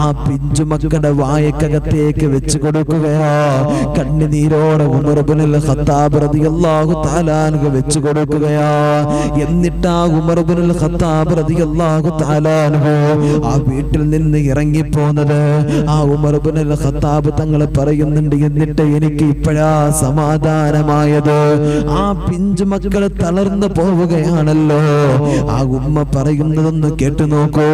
[SPEAKER 1] ആ പിഞ്ചുമക്കളുടെ വായക്കകത്തേക്ക് വെച്ച് കൊടുക്കുകയാ. കണ്ണുനീരോടെ ഉമർ ഇബ്നുൽ ഖത്താബ് റളിയല്ലാഹു തആല അൻഹു വെച്ച് കൊടുക്കുകയാ. എന്നിട്ട് ആ ഉമർ ഇബ്നുൽ ഖത്താബ് റളിയല്ലാഹു തആല അൻഹു ആ വീട്ടിൽ നിന്ന് ഇറങ്ങിപ്പോന്നത്. ആ ഉമർ ഇബ്നുൽ ഖത്താബ് തങ്ങൾ പറയുന്നുണ്ട്, എന്നിട്ട് എനിക്ക് ഇപ്പോഴാ സമാധാനമായത്. ആ പിഞ്ചു മക്കള് തളർന്നു പോവുകയാണല്ലോ. ആ ഉമ്മ പറയുന്നതൊന്ന് കേട്ടു നോക്കൂ.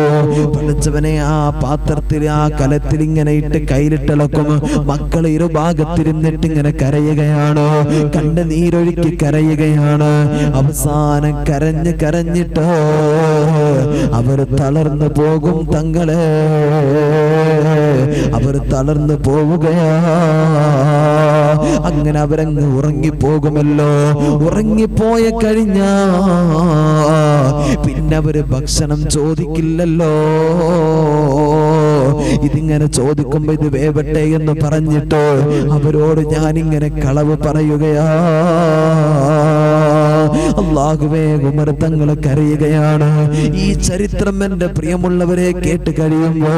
[SPEAKER 1] പഠിച്ചവനെ, ആ പാത്രത്തിൽ, ആ കലത്തിൽ ഇങ്ങനെ ഇട്ട് കയ്യിലിട്ടിളക്കും. മക്കൾ ഇരുഭാഗത്തിരുന്നിട്ട് ഇങ്ങനെ കരയുകയാണ്, കണ്ണ് നീരൊഴുക്കി കരയുകയാണ്. അവസാനം കരഞ്ഞിട്ട് അവർ തളർന്നു പോകും തങ്ങളെ, അവർ തളർന്നു പോവുകയാ. അങ്ങനെ അവരങ്ങ് ഉറങ്ങിപ്പോകുമല്ലോ. ഉറങ്ങിപ്പോയ കഴിഞ്ഞ പിന്നെ അവര് ഭക്ഷണം ചോദിക്കില്ലല്ലോ. ഇതിങ്ങനെ ചോദിക്കുമ്പോ ഇത് വേവട്ടെ എന്ന് പറഞ്ഞിട്ട് അവരോട് ഞാനിങ്ങനെ കളവ് പറയുകയാ. അല്ലാഹുവേ, ഉമർ തങ്ങൾ കരയുകയാണ്. ഈ ചരിത്രം എന്റെ പ്രിയമുള്ളവരെ കേട്ട് കഴിയുമ്പോ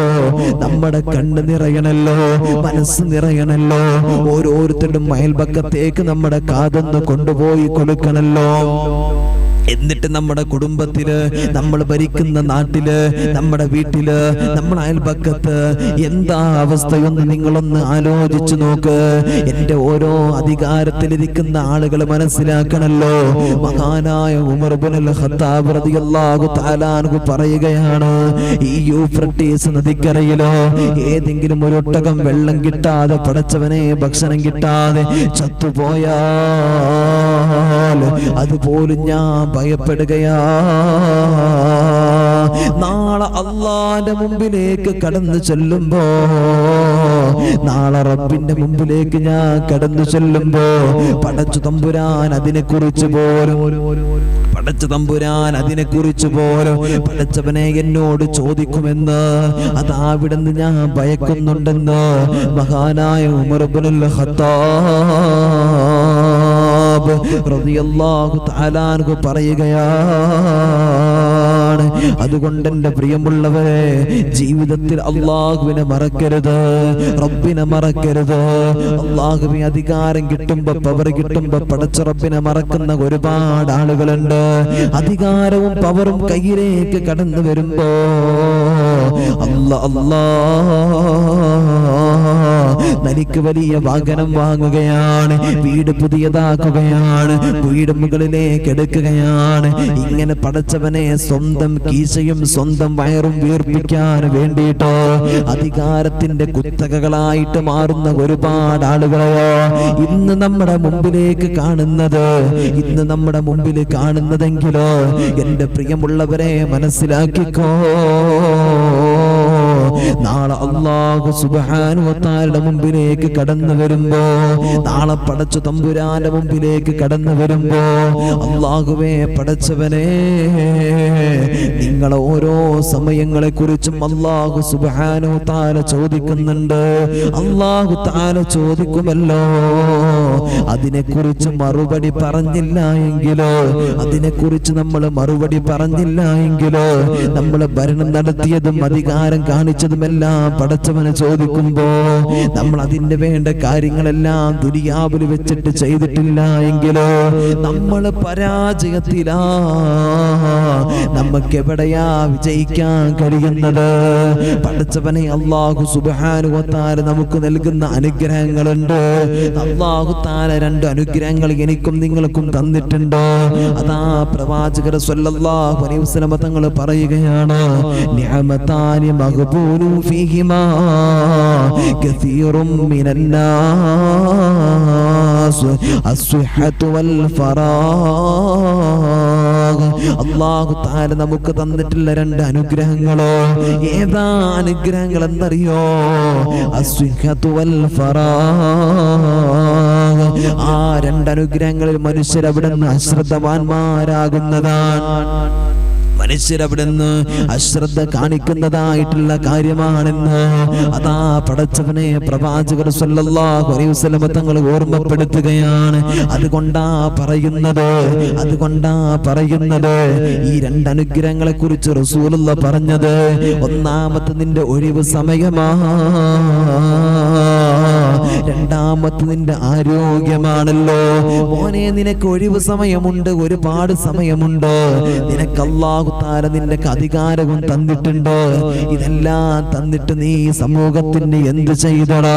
[SPEAKER 1] നമ്മുടെ കണ്ണ് നിറയണല്ലോ, മനസ്സ് നിറയണല്ലോ. ഓരോരുത്തരും അയൽപക്കത്തേക്ക് നമ്മുടെ കാതൊന്ന് കൊണ്ടുപോയി കൊടുക്കണല്ലോ. എന്നിട്ട് നമ്മുടെ കുടുംബത്തില്, നമ്മൾ ഭരിക്കുന്ന നാട്ടില്, നമ്മുടെ വീട്ടില്, നമ്മുടെ അയൽപക്കത്ത് എന്താ അവസ്ഥയൊന്ന് നിങ്ങളൊന്ന് ആലോചിച്ചു നോക്ക്. എന്റെ ഓരോ അധികാരത്തിലിരിക്കുന്ന ആളുകൾ മനസ്സിലാക്കണല്ലോ. മഹാനായ ഉമർ ഇബ്നുൽ ഖത്താബ് റളിയല്ലാഹു തആല അൻഹു പറയുകയാണ്, ഈ യൂഫ്രട്ടീസ് നദിക്കരയിലോ ഏതെങ്കിലും ഒരു ഒട്ടകം വെള്ളം കിട്ടാതെ, പടച്ചവനെ ഭക്ഷണം കിട്ടാതെ ചത്തുപോയാൽ അതുപോലും ഞാൻ ഭയപ്പെടുകയാ. നാളെ അല്ലാഹുവിന്റെ മുമ്പിലേക്ക് കടന്നു ചെല്ലുമ്പോ, നാളെ റബ്ബിന്റെ മുമ്പിലേക്ക് ഞാൻ കടന്നു ചെല്ലുമ്പോ പടച്ചു തമ്പുരാൻ അതിനെക്കുറിച്ച് പോലും പടച്ചവനെ എന്നോട് ചോദിക്കുമെന്ന്, അതാവിടുന്ന് ഞാൻ ഭയക്കുന്നുണ്ടെന്ന് മഹാനായ ഉമർ ഇബ്നുൽ ഖത്താബ് റളിയല്ലാഹു തആല അൻഹു പറയുകയാണ്. അതുകൊണ്ട് എന്റെ പ്രിയമുള്ളവരെ, ജീവിതത്തിൽ അല്ലാഹുവിനെ മറക്കരുത്, റബ്ബിനെ മറക്കരുത്. അല്ലാഹുവിന് അധികാരം കിട്ടുമ്പോ, പവർ കിട്ടുമ്പോ പടച്ച റബ്ബിനെ മറക്കുന്ന ഒരുപാട് ആളുകളുണ്ട്. അധികാരവും പവറും കയ്യിലേക്ക് കടന്നു വരുമ്പോ തനിക്ക് വലിയ വാഹനം വാങ്ങുകയാണ്, വീട് പുതിയതാക്കുകയാണ്, വീട് മുകളിലേക്ക് എടുക്കുകയാണ്. ഇങ്ങനെ പടച്ചവനെ സ്വന്തം കീശയും സ്വന്തം വയറും വീർപ്പിക്കാൻ വേണ്ടിയിട്ടോ അധികാരത്തിന്റെ കുത്തകകളായിട്ട് മാറുന്ന ഒരുപാട് ആളുകളെയോ ഇന്ന് നമ്മുടെ മുമ്പിലേക്ക് കാണുന്നത്, ഇന്ന് നമ്മുടെ മുമ്പിൽ കാണുന്നതെങ്കിലോ എന്റെ പ്രിയമുള്ളവരെ മനസ്സിലാക്കിക്കോ. നാളെ അല്ലാഹു സുബ്ഹാനഹു വ തആലയുടെ മുമ്പിലേക്ക് കടന്നു വരുമ്പോ, നാളെ പടച്ച തമ്പുരാന്റെ മുമ്പിലേക്ക് കടന്നു വരുമ്പോ, അല്ലാഹുവേ പടച്ചവനെ, നിങ്ങളെ ഓരോ സമയങ്ങളെ കുറിച്ചും അല്ലാഹു സുബ്ഹാനഹു വ തആല ചോദിക്കുന്നുണ്ട്. അല്ലാഹു തആല ചോദിക്കുമല്ലോ. അതിനെക്കുറിച്ച് മറുപടി പറഞ്ഞില്ല എങ്കിലോ, അതിനെക്കുറിച്ച് നമ്മൾ മറുപടി പറഞ്ഞില്ല എങ്കിലോ, നമ്മൾ ഭരണം നടത്തിയതും അധികാരം കാണിച്ചതുമെല്ലാം പടച്ചവനെ ചോദിക്കുമ്പോ നമ്മൾ അതിന്റെ വേണ്ട കാര്യങ്ങളെല്ലാം ദുനിയാവിൽ വെച്ചിട്ട് ചെയ്തിട്ടില്ല എങ്കിലോ നമ്മൾ പരാജയത്തിലാ. നമുക്ക് എവിടെയാ വിജയിക്കാൻ കഴിയുന്നത്? പടച്ചവനെ അല്ലാഹു സുബ്ഹാനഹു വ തആല നമുക്ക് നൽകുന്ന അനുഗ്രഹങ്ങളുണ്ട്. അല്ലാഹു തആല രണ്ട് അനുഗ്രഹങ്ങൾ എനിക്കും നിങ്ങൾക്കും തന്നിട്ടുണ്ടോ? അതാ പ്രവാചകർ സ്വല്ലല്ലാഹു അലൈഹി വസല്ലം തങ്ങൾ പറയുകയാണ്, നിഅമതാനി മഖ്ബൂലു ഫീഹിമാ കസീറും മിനന്നാസ് അസ്സിഹ്ഹതു വൽ ഫറാഗ്. അല്ലാഹു തആല നമുക്ക് തന്നിട്ടുള്ള രണ്ട് അനുഗ്രഹങ്ങളോ, ഏതാ അനുഗ്രഹങ്ങൾ എന്നറിയോ? അസ്സിഹ്ഹതു വൽ ഫറാഗ്. ആ രണ്ട് അനുഗ്രഹങ്ങളിൽ മനുഷ്യർ അവിടുന്ന് അശ്രദ്ധവാന്മാരാകുന്നതാണ്, മനുഷ്യരവിടുന്ന് അശ്രദ്ധ കാണിക്കുന്നതായിട്ടുള്ള കാര്യമാണെന്ന് അതാ പടച്ചവനെ പ്രവാചകർ സ്വല്ലല്ലാഹു അലൈഹി വസല്ലം തങ്ങൾ ഓർമ്മപ്പെടുത്തുകയാണ്. അതുകൊണ്ടാ പറയുന്നത് ഈ രണ്ട് അനുഗ്രഹങ്ങളെ കുറിച്ച് റസൂലുള്ളാഹി പറഞ്ഞത്, ഒന്നാമത്തെ നിന്റെ ഒഴിവ് സമയമാ, രണ്ടാമത്തെ നിന്റെ ആരോഗ്യമാണല്ലോ മോനെ. നിനക്ക് ഒഴിവ് സമയമുണ്ട്, ഒരുപാട് സമയമുണ്ട്. നിനക്ക് അല്ലാഹു തആല നിന്റെ അധികാരവും തന്നിട്ടുണ്ട്. ഇതെല്ലാം തന്നിട്ട് നീ സമൂഹത്തിന് എന്ത് ചെയ്തടാ?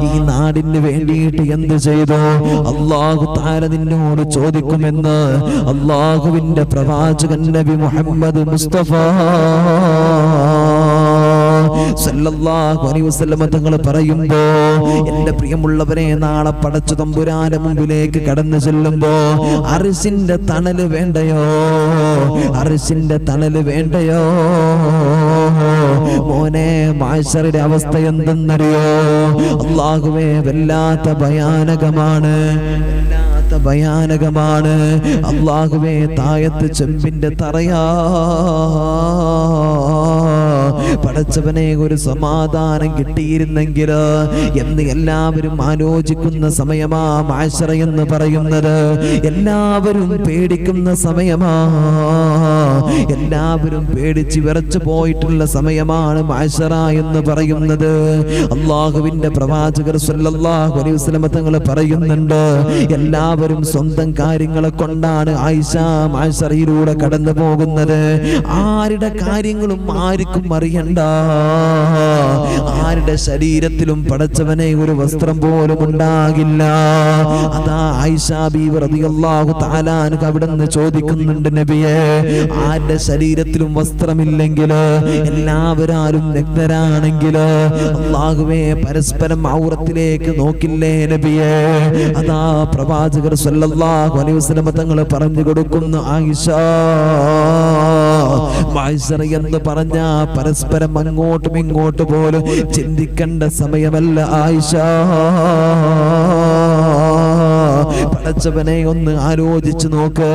[SPEAKER 1] ഈ നാടിന് വേണ്ടിയിട്ട് എന്ത് ചെയ്തോ? അല്ലാഹു തആല നിന്നോട് ചോദിക്കുമെന്ന് അല്ലാഹുവിന്റെ പ്രവാചകൻ നബി മുഹമ്മദ് മുസ്തഫ സല്ലല്ലാഹു അലൈഹി വസല്ലം തങ്ങൾ പറയുമ്പോ, എന്റെ പ്രിയമുള്ളവരെ, നാളെ പടച്ച തമ്പുരാന്റെ മുമ്പിലേക്ക് കടന്നു ചെല്ലുമ്പോ അർശിന്റെ തണല് വേണ്ടയോ? അർശിന്റെ തണല് വേണ്ടയോ മോനെ? മഹ്ശറിന്റെ അവസ്ഥ എന്തെന്നറിയോ? അല്ലാഹുവേ, വല്ലാത്ത ഭയാനകമാണ്, ഭയാനകമാണ്. അല്ലാഹുവേ, താഴത്ത് ചെമ്പിന്റെ തറയാ. പടച്ചവനെ, ഒരു സമാധാനം കിട്ടിയിരുന്നെങ്കിൽ എന്ന് എല്ലാവരും ആലോചിക്കുന്ന സമയമാ മഹ്ശറ എന്ന് പറയുന്നത്. എല്ലാവരും പേടിക്കുന്ന സമയമാ, എല്ലാവരും പേടിച്ച് വിറച്ചു പോയിട്ടുള്ള സമയമാണ് മഹ്ശറ എന്ന് പറയുന്നത്. അല്ലാഹുവിന്റെ പ്രവാചകർ സല്ലല്ലാഹു അലൈഹി വസല്ലം തങ്ങൾ പറയുന്നുണ്ട്, എല്ലാവരും സ്വന്തം കാര്യങ്ങളെ കൊണ്ടാണ് ആയിഷ മഹ്ശറയിലൂടെ കടന്നു പോകുന്നത്. ആരുടെ കാര്യങ്ങളും ആർക്കും അറിയണ്ട. ആരുടെ ശരീരത്തിലും പടച്ചവനെ ഒരു വസ്ത്രം പോലും ഉണ്ടാകില്ല. അതാ ആയിഷ ബീവി റളിയല്ലാഹു തആല അൻഹ അവിടുന്ന് ചോദിക്കുന്നുണ്ട്, നബിയേ, ആരുടെ ശരീരത്തിലും വസ്ത്രമില്ലെങ്കിൽ, എല്ലാവരും നഗ്നരാണെങ്കിൽ അല്ലാഹുവേ പരസ്പരം ഔറത്തിലേക്ക് നോക്കില്ലേ നബിയേ? അതാ പ്രവാചകർ സല്ലല്ലാഹു അലൈഹി വസല്ലം തങ്ങൾ പറഞ്ഞു കൊടുക്കുന്നു, ആയിഷ, മഹ്ശറ എന്ന് പറഞ്ഞ പരസ്പരം അങ്ങോട്ടും ഇങ്ങോട്ടും പോലും ചിന്തിക്കേണ്ട സമയമല്ല ആയിഷ. പടച്ചവനെ, ഒന്ന് ആലോചിച്ചു നോക്ക്.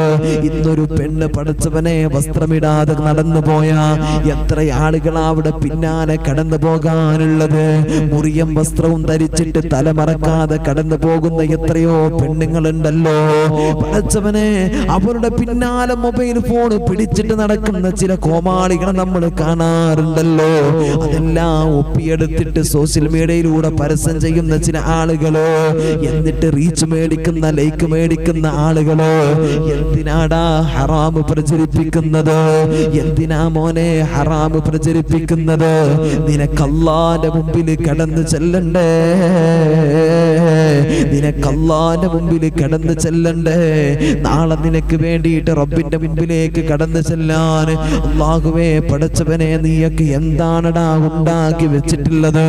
[SPEAKER 1] ഇന്നൊരു പെണ്ണ് പടച്ചവനെ വസ്ത്രമിടാതെ നടന്നു പോയാ എത്ര ആളുകളാ അവിടെ പിന്നാലെ കടന്നു പോകാനുള്ളത്? മുറിയം വസ്ത്രവും ധരിച്ചിട്ട് തലമറക്കാതെ കടന്നു പോകുന്ന എത്രയോ പെണ്ണുങ്ങളുണ്ടല്ലോ. പടച്ചവനെ, അവരുടെ പിന്നാലെ മൊബൈൽ ഫോൺ പിടിച്ചിട്ട് നടക്കുന്ന ചില കോമാളികളെ നമ്മൾ കാണാറുണ്ടല്ലോ. അതെല്ലാം ഒപ്പിയെടുത്തിട്ട് സോഷ്യൽ മീഡിയയിലൂടെ പരസ്യം ചെയ്യുന്ന ചില ആളുകള്, എന്നിട്ട് റീച്ച് മേടിക്കുന്ന, ലൈക്ക് മേടിക്കുന്ന ആളുകള്. എന്തിനാടാ ഹറാമ് പ്രചരിപ്പിക്കുന്നത്? എന്തിനാ മോനെ ഹറാമ് പ്രചരിപ്പിക്കുന്നത്? നിനക്ക് അല്ലാഹുവിന്റെ മുമ്പിൽ കടന്നു ചെല്ലണ്ടേ? നിനക്ക് അല്ലാഹുവിന്റെ മുമ്പിൽ കടന്നു ചെല്ലണ്ടേ? നാളെ നിനക്ക് വേണ്ടിയിട്ട് റബ്ബിന്റെ മുമ്പിലേക്ക് കടന്നു ചെല്ലാൻ അല്ലാഹുവേ പടച്ചവനെ, നീയൊക്കെ എന്താണടാ ഉണ്ടാക്കി വെച്ചിട്ടുള്ളത്?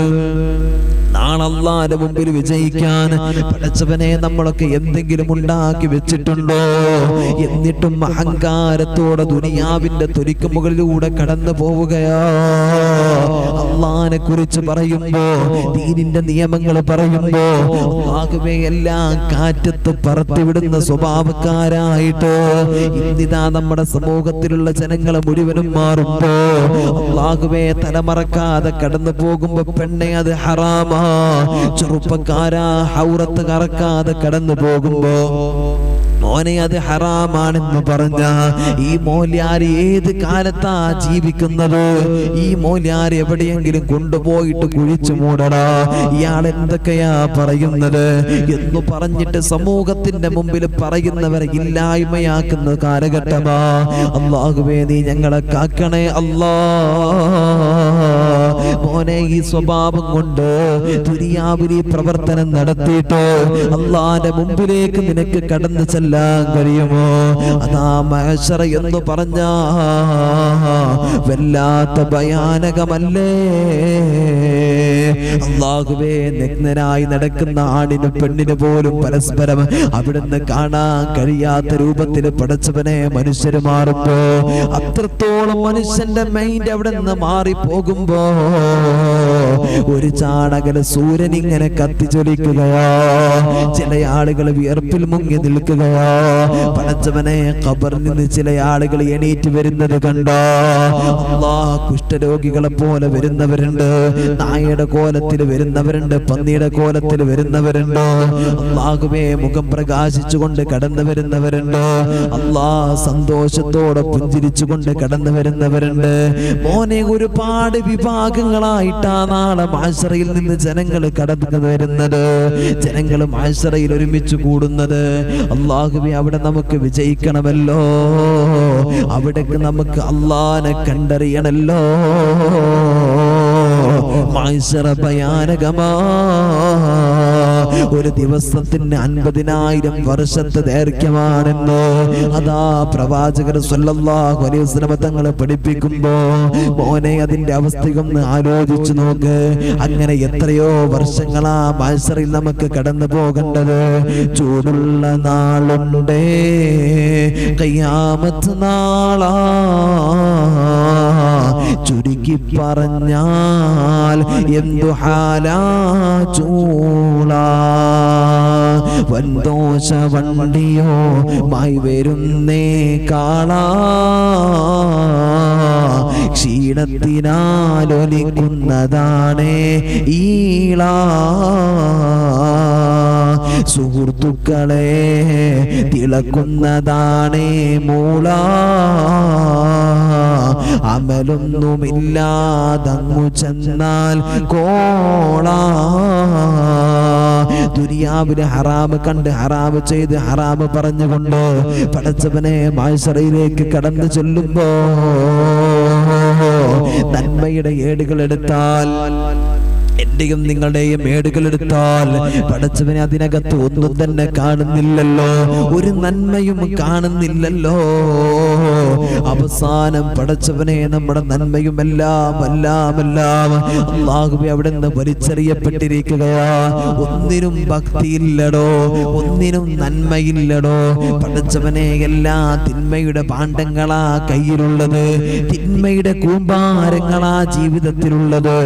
[SPEAKER 1] നാളെ അല്ലാഹുവിന്റെ മുമ്പിൽ വിജയിക്കാൻ പടച്ചവനെ നമ്മളൊക്കെ എന്തെങ്കിലും ഉണ്ടാക്കി വെച്ചിട്ടുണ്ടോ? എന്നിട്ടും അഹങ്കാരത്തോടെ ദുനിയാവിന്റെ തൊലിക്ക് മുകളിലൂടെ കടന്നു പോവുകയാ. അല്ലാഹുവിനെ കുറിച്ച് പറയുമ്പോ, ദീനിന്റെ നിയമങ്ങൾ പറയുമ്പോ അല്ലാഹുവേ എല്ലാം കാറ്റത്ത് പറത്തിവിടുന്ന സ്വഭാവക്കാരായിട്ട് ഇന്നിതാ നമ്മുടെ സമൂഹത്തിലുള്ള ജനങ്ങളെ മുഴുവനും മാറുമ്പോ അല്ലാഹുവേ തലമറക്കാതെ കടന്നു പോകുമ്പോ, പെണ്ണെ അത് ഹറാമാ. ചെറുപ്പക്കാരാ, ഹൗറത്ത് കറക്കാതെ കടന്നു പോകുമ്പോ മോനെ അത് ഹറാമാണെന്ന് പറഞ്ഞ ഈ മോല്യാര് ഏത് കാലത്താ ജീവിക്കുന്നത്? ഈ മോല്യാര് എവിടെയെങ്കിലും കൊണ്ടുപോയിട്ട് കുഴിച്ചു മൂടടാ. ഇയാൾ എന്തൊക്കെയാ പറയുന്നത് എന്ന് പറഞ്ഞിട്ട് സമൂഹത്തിന്റെ മുമ്പിൽ പറയുന്നവരെ ഇല്ലായ്മയാക്കുന്ന കാലഘട്ടമാ. അല്ലാഹുവേ, നീ ഞങ്ങളെ കാക്കണേ അല്ലാ. മോനെ, ഈ സ്വഭാവം കൊണ്ട് ദുനിയാവിലെ പ്രവർത്തനം നടത്തിയിട്ട് അല്ലാഹുവിന്റെ മുമ്പിലേക്ക് നിനക്ക് കടന്നു ചെല്ലാൻ കഴിയുമോ? അതാ മഹ്ശറ എന്ന് പറഞ്ഞ വല്ലാത്ത ഭയാനകമല്ലേ? അല്ലാഹുവേ, നഗ്നനായി നടക്കുന്ന ആണിനും പെണ്ണിന് പോലും പരസ്പരം അവിടുന്ന് കാണാൻ കഴിയാത്ത രൂപത്തിൽ പടച്ചവനെ മനുഷ്യര് മാറുമ്പോ, അത്രത്തോളം മനുഷ്യന്റെ മൈൻഡ് അവിടെ നിന്ന് മാറിപ്പോകുമ്പോ ഒരു ചാണകല സൂര്യൻ ഇങ്ങനെ കത്തിച്ചൊലിക്കുകയാ. ചില ആളുകൾ വിയർപ്പിൽ മുങ്ങി നിൽക്കുകയാ. പടച്ചവനെ ഖബറിൽ നിന്ന് ചില ആളുകൾ എണീറ്റ് വരുന്നത് കണ്ടോ? അല്ലാഹ്, കുഷ്ഠരോഗികളെ പോലെ വരുന്നവരുണ്ട്, നായയുടെ കോലത്തിൽ വരുന്നവരുണ്ട്, പന്നിയുടെ കോലത്തിൽ വരുന്നവരുണ്ട്, അല്ലാഹുവേ മുഖം പ്രകാശിച്ചുകൊണ്ട് കടന്നു വരുന്നവരുണ്ട്, അല്ലാഹ് സന്തോഷത്തോടെ പുഞ്ചിരിച്ചുകൊണ്ട് കടന്നു വരുന്നവരുണ്ട്. മോനെ, ഒരുപാട് വിഭാഗങ്ങളായിട്ടാ നാളെ മഹ്ശറയിൽ നിന്ന് ജനങ്ങൾ കടന്നു വരുന്നത്, ജനങ്ങൾ മഹ്ശറയിൽ ഒരുമിച്ച് കൂടുന്നത്. അല്ലാഹുവേ, അവിടെ നമുക്ക് വിജയിക്കണമല്ലോ, അവിടേക്ക് നമുക്ക് അല്ലാഹനെ കണ്ടറിയണല്ലോ. മഹ്ശറ ഭയാനകമാ, ഒരു ദിവസത്തിന് 50,000 വർഷത്തെ ദൈർഘ്യമാണെന്ന് അതാ പ്രവാചകർ സ്വല്ലല്ലാഹു അലൈഹി വസല്ലം തങ്ങളെ പഠിപ്പിക്കുമ്പോ മോനെ അതിന്റെ അവസ്ഥയൊന്ന് ആലോചിച്ചു നോക്ക്. അങ്ങനെ എത്രയോ വർഷങ്ങളാ മഹ്ശറിൽ നമുക്ക് കടന്നു പോകേണ്ടത്. ചൂടുള്ള നാളുണ്ടേ, ഖിയാമത്ത് നാളാ, ചുരുക്കി പറഞ്ഞാൽ എന്തു ഹാലാ ചൂളാ. വൻദോഷ വണ്ടിയോ മായി വരുന്നേ കാളാ, ക്ഷീണത്തിനാലൊലിക്കുന്നതാണേ ഈളാ. സുഹൃത്തുക്കളെ തിളക്കുന്നതാണേ മൂള, അമലൊന്നുമില്ലാതങ്ങു ചെന്നാൽ കോള. ദുനിയാവിലെ ഹറാമ് കണ്ട് ഹറാമ് ചെയ്ത് ഹറാമ് പറഞ്ഞുകൊണ്ട് പടച്ചവനെ മഹ്ശറയിലേക്ക് കടന്നു ചെല്ലുമ്പോ നന്മയുടെ ഏടുകൾ എടുത്താൽ, എന്റെയും നിങ്ങളുടെയും ഏടുകൾ എടുത്താൽ പടച്ചവനെ അതിനകത്ത് ഒന്നും തന്നെ കാണുന്നില്ലല്ലോ, ഒരു നന്മയും കാണുന്നില്ലല്ലോ. അവസാനം പടച്ചവനെ നമ്മുടെ നന്മയും എല്ലാം അല്ലാഹുവേ അവിടെ നിന്ന് വലിച്ചെറിയപ്പെട്ടിരിക്കുകയാ. ഒന്നിനും ഭക്തിയില്ലടോ, ഒന്നിനും നന്മയില്ലടോ. പടച്ചവനെ എല്ലാ തിന്മയുടെ ഭാണ്ഡങ്ങളാ കയ്യിലുള്ളത്, തിന്മയുടെ കൂമ്പാരങ്ങളാ ജീവിതത്തിലുള്ളത്.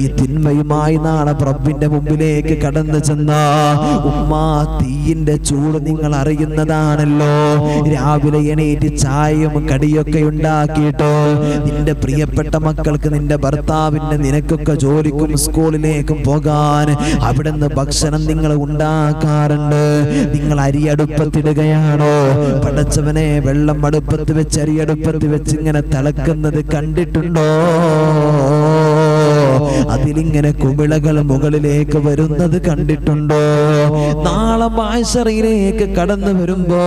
[SPEAKER 1] ഈ തിന്മയും നാളെ റബ്ബിന്റെ മുമ്പിലേക്ക് കടന്നു ചെന്ന ഉമ്മാ, തീയിന്റെ ചൂട് നിങ്ങൾ അറിയുന്നതാണല്ലോ. രാവിലെ എണീറ്റ് ചായയും കടിയൊക്കെ ഉണ്ടാക്കിയിട്ട് നിന്റെ പ്രിയപ്പെട്ട മക്കൾക്ക്, നിന്റെ ഭർത്താവിന്റെ, നിനക്കൊക്കെ ജോലിക്കും സ്കൂളിലേക്കും പോകാൻ അവിടുന്ന് ഭക്ഷണം നിങ്ങൾ ഉണ്ടാക്കാറുണ്ട്. നിങ്ങൾ അരിയടുപ്പത്തിടുകയാണോ? പടച്ചവനെ, വെള്ളം അടുപ്പത്ത് വെച്ച് അരിയടുപ്പത്ത് വെച്ച് ഇങ്ങനെ തിളക്കുന്നത് കണ്ടിട്ടുണ്ടോ? അതിലിങ്ങനെ കുമിളകൾ മുകളിലേക്ക് വരുന്നത് കണ്ടിട്ടുണ്ടോ? നാളെ മഹ്ശറിലേക്ക് കടന്നു വരുമ്പോ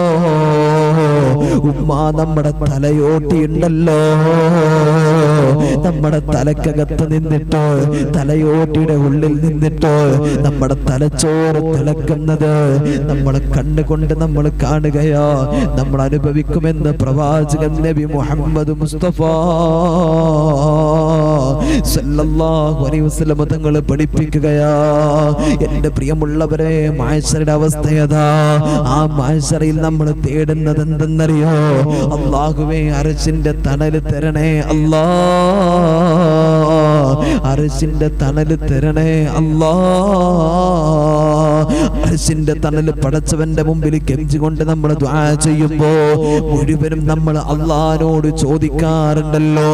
[SPEAKER 1] ഉമ്മാ, നമ്മുടെ തലയോട്ടിയുണ്ടല്ലോ, നമ്മുടെ തലക്കകത്ത് നിന്നിട്ടോ, തലയോട്ടിയുടെ ഉള്ളിൽ നിന്നിട്ടോ നമ്മുടെ തലച്ചോറ് തിളക്കുന്നത് നമ്മൾ കണ്ണുകൊണ്ട് നമ്മൾ കാണുകയോ, നമ്മൾ അനുഭവിക്കുമെന്ന് പ്രവാചകൻ നബി മുഹമ്മദ് മുസ്തഫ സല്ലല്ലാഹു അലൈഹി വസല്ലം തങ്ങൾ പഠിപ്പിക്കുകയാ. എന്റെ പ്രിയമുള്ളവരെ, മഹ്ശറിന്റെ അവസ്ഥയതാ. ആ മഹ്ശറിൽ നമ്മൾ തേടുന്നത് എന്തെന്നറിയോ? അല്ലാഹുവേ, അർശിന്റെ തണല് തരണേ അല്ലാ, അർശിന്റെ തണല് തരണേ അല്ലാ. അർശിന്റെ തണല് പടച്ചവന്റെ മുമ്പിൽ കെഞ്ചിക്കൊണ്ട് നമ്മൾ ദുആ ചെയ്യുമ്പോ മുഴുവനും നമ്മൾ അല്ലാഹുവോട് ചോദിക്കാറുണ്ടല്ലോ,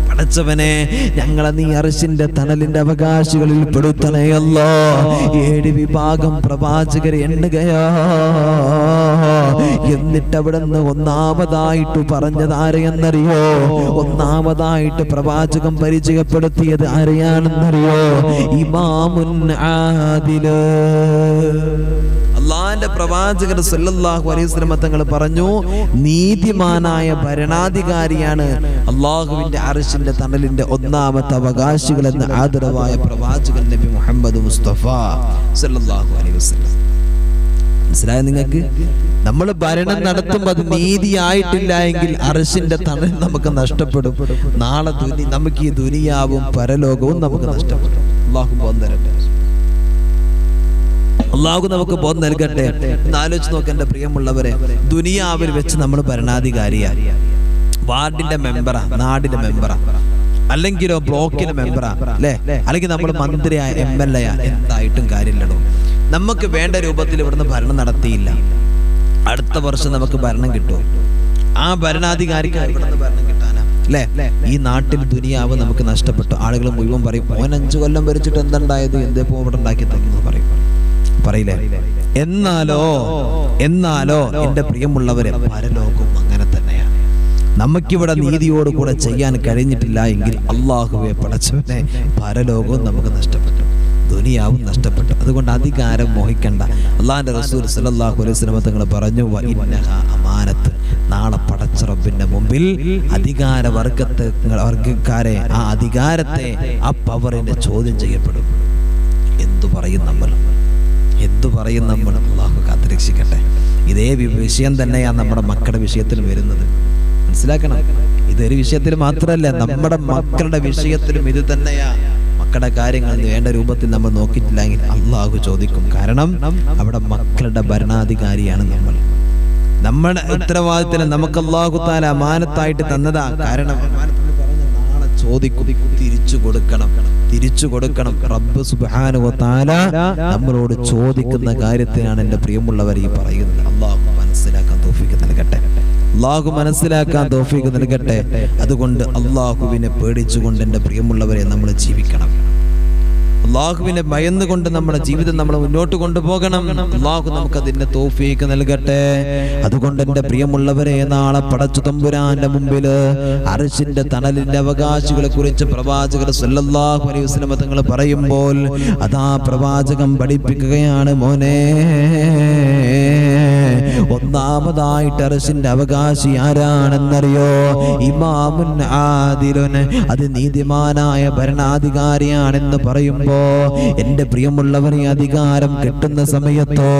[SPEAKER 1] പടച്ചവനെ, ഞങ്ങളെ നീ അർശിന്റെ തണലിന്റെ അവകാശികളിൽ പെടുത്തണേ അല്ലാ. 7 വിഭാഗം പ്രവാചകരെ എണ്ണുകയാ. എന്നിട്ട് അവിടുന്ന് ഒന്നാമതായിട്ട് പറഞ്ഞത് ആരെയെന്നറിയോ? ഒന്നാമതായിട്ട് പ്രവാചകം പരിചയപ്പെടുത്തിയത് ആരെയാണെന്നറിയോ? ഇമാമുൻ ആദില്. അള്ളാന്റെ പ്രവാചകർ സല്ലല്ലാഹു അലൈഹി വസല്ലം തങ്ങൾ പറഞ്ഞു, നീതിമാനായ ഭരണാധികാരിയാണ് അള്ളാഹുവിന്റെ അർശിന്റെ തണലിന്റെ ഒന്നാമത്തെ അവകാശികൾ എന്ന് ആദരവായ പ്രവാചകൻ നബി മുഹമ്മദ് മുസ്തഫ സല്ലല്ലാഹു അലൈഹി വസല്ലം. മനസ്സിലായ നിങ്ങൾക്ക്? നമ്മൾ ഭരണം നടത്തുമ്പോൾ അത് നീതിയായിട്ടില്ല എങ്കിൽ അർശിന്റെ തണൽ നമുക്ക് നഷ്ടപ്പെടും. നാളെ നമുക്ക് ഈ ദുനിയാവും പരലോകവും നമുക്ക് നഷ്ടപ്പെടും. അള്ളാഹു ബോധം തരട്ടെ, അള്ളാഹു നമുക്ക് ബോധം നൽകട്ടെ. എന്ന് ആലോചിച്ച് നോക്ക് എന്റെ പ്രിയമുള്ളവരെ, ദുനിയാവിൽ വെച്ച് നമ്മൾ ഭരണാധികാരിയാ, വാർഡിന്റെ മെമ്പറാ, നാടിന്റെ മെമ്പറാ, അല്ലെങ്കിലോ ബ്ലോക്കിന്റെ മെമ്പറാ, അല്ലെ, അല്ലെങ്കിൽ നമ്മൾ മന്ത്രിയായ MLA, എന്തായിട്ടും കാര്യമില്ലടോ. നമുക്ക് വേണ്ട രൂപത്തിൽ ഇവിടുന്ന് ഭരണം നടത്തിയില്ല, അടുത്ത വർഷം നമുക്ക് ഭരണം കിട്ടും. ആ ഭരണാധികാരിക്ക് ഭരണം കിട്ടാനാ അല്ലേ? ഈ നാട്ടിൽ ദുനിയാവ് നമുക്ക് നഷ്ടപ്പെട്ടു. ആളുകൾ മുഴുവൻ പറയും, മോൻ 5 കൊല്ലം ഭരിച്ചിട്ട് എന്തുണ്ടായത്, എന്തേപ്പോ ഇവിടെ ഉണ്ടാക്കി തന്നു പറയില്ലേ? എന്നാലോ എന്റെ പ്രിയമുള്ളവരെ, പരലോകവും അങ്ങനെ തന്നെയാണ്. നമുക്കിവിടെ നീതിയോട് കൂടെ ചെയ്യാൻ കഴിഞ്ഞിട്ടില്ല എങ്കിൽ അള്ളാഹുവെ പടച്ചവനെ, പരലോകവും നമുക്ക് നഷ്ടപ്പെട്ടു, ദുനിയാവും നഷ്ടപ്പെട്ടു. അതുകൊണ്ട് അധികാരം മോഹിക്കണ്ട. അള്ളാഹിന്റെ റസൂൽ സല്ലല്ലാഹു അലൈഹി വസല്ലം തങ്ങൾ പറഞ്ഞു, വഇന്നഹാ അമാനത്ത്, നാളെ പടച്ച റബ്ബിന്റെ മുമ്പിൽ വർഗക്കാരെ, ആ അധികാരത്തെ, ആ പവറിനെ ചോദ്യം ചെയ്യപ്പെടും. എന്തു പറയും നമ്മൾ? അള്ളാഹു കാത്തുരക്ഷിക്കട്ടെ. ഇതേ വിഷയം തന്നെയാണ് നമ്മുടെ മക്കളുടെ വിഷയത്തിൽ വരുന്നത്. മനസ്സിലാക്കണം, ഇതൊരു വിഷയത്തിൽ മാത്രമല്ല, നമ്മുടെ മക്കളുടെ വിഷയത്തിലും ഇത് തന്നെയാ. മക്കളുടെ കാര്യങ്ങൾ വേണ്ട രൂപത്തിൽ നമ്മൾ നോക്കിയിട്ടില്ലെങ്കിൽ അള്ളാഹു ചോദിക്കും. കാരണം അവിടെ മക്കളുടെ ഭരണാധികാരിയാണ് നമ്മൾ. നമ്മുടെ ഉത്തരവാദിത്തം നമുക്ക് അല്ലാഹു തആല അമാനത്തായിട്ട് തന്നതാ. കാരണം നാളെ ചോദിക്കും, തിരിച്ചു കൊടുക്കണം. റബ്ബ് സുബ്ഹാനഹു വ തആല നമ്മളോട് ചോദിക്കുന്ന കാര്യത്തിനാണ് എൻ്റെ പ്രിയമുള്ളവർ ഈ പറയുന്നത്. അല്ലാഹു മനസ്സിലാക്കാൻ തൗഫീഖ് നൽകട്ടെ. അതുകൊണ്ട് അല്ലാഹുവിനെ പേടിച്ചുകൊണ്ട് എൻ്റെ പ്രിയമുള്ളവരെ നമ്മൾ ജീവിക്കണം. അള്ളാഹുവിനെ ഭയന്നുകൊണ്ട് നമ്മുടെ ജീവിതം നമ്മൾ മുന്നോട്ട് കൊണ്ടുപോകണം. അള്ളാഹു നമുക്ക് അതിന്റെ തൗഫീഖ് നൽകട്ടെ. അതുകൊണ്ട് എൻ്റെ പ്രിയമുള്ളവരെ, നാളെ പടച്ചു തമ്പുരാന്റെ മുമ്പിൽ അർശിന്റെ തണലിന്റെ അവകാശികളെ കുറിച്ച് പ്രവാചകർ സല്ലല്ലാഹു അലൈഹി വസല്ലം തങ്ങൾ പറയുമ്പോൾ അതാ പ്രവാചകൻ പഠിപ്പിക്കുകയാണ്, മോനെ, ഒന്നാമതായിട്ട് അർശിന്റെ അവകാശി ആരാണെന്നറിയോ? ഇമാമുൻ ആദിലുൻ, അത് നീതിമാനായ ഭരണാധികാരിയാണെന്ന് പറയുമ്പോൾ എന്റെ പ്രിയമുള്ളവരെ, അധികാരം കിട്ടുന്ന സമയത്ത്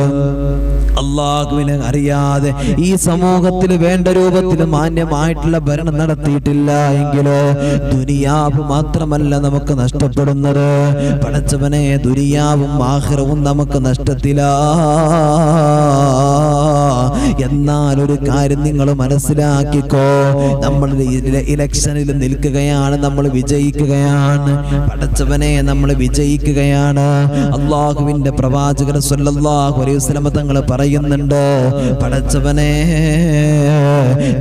[SPEAKER 1] അള്ളാഹുവിനെ അറിയാതെ ഈ സമൂഹത്തിൽ വേണ്ട രൂപത്തിൽ മാന്യമായിട്ടുള്ള ഭരണം നടത്തിയിട്ടില്ല എങ്കിലോ ദുനിയാവ് മാത്രമല്ല നമുക്ക് നഷ്ടപ്പെടുന്നത്, പടച്ചവനെ, ദുനിയാവും ആഖിറവും നമുക്ക് നഷ്ടത്തിലാ. എന്നാൽ ഒരു കാര്യം നിങ്ങൾ മനസ്സിലാക്കിക്കോ, നമ്മൾ ഇലക്ഷനിൽ നിൽക്കുകയാണ്, നമ്മൾ വിജയിക്കുകയാണ്. പടച്ചവനെ, നമ്മൾ വിജയിക്കുകയാണ്. അള്ളാഹുവിന്റെ പ്രവാചകർ സല്ലല്ലാഹു അലൈഹി വസല്ലം തങ്ങൾ പറയുന്നുണ്ട്, പടച്ചവനെ,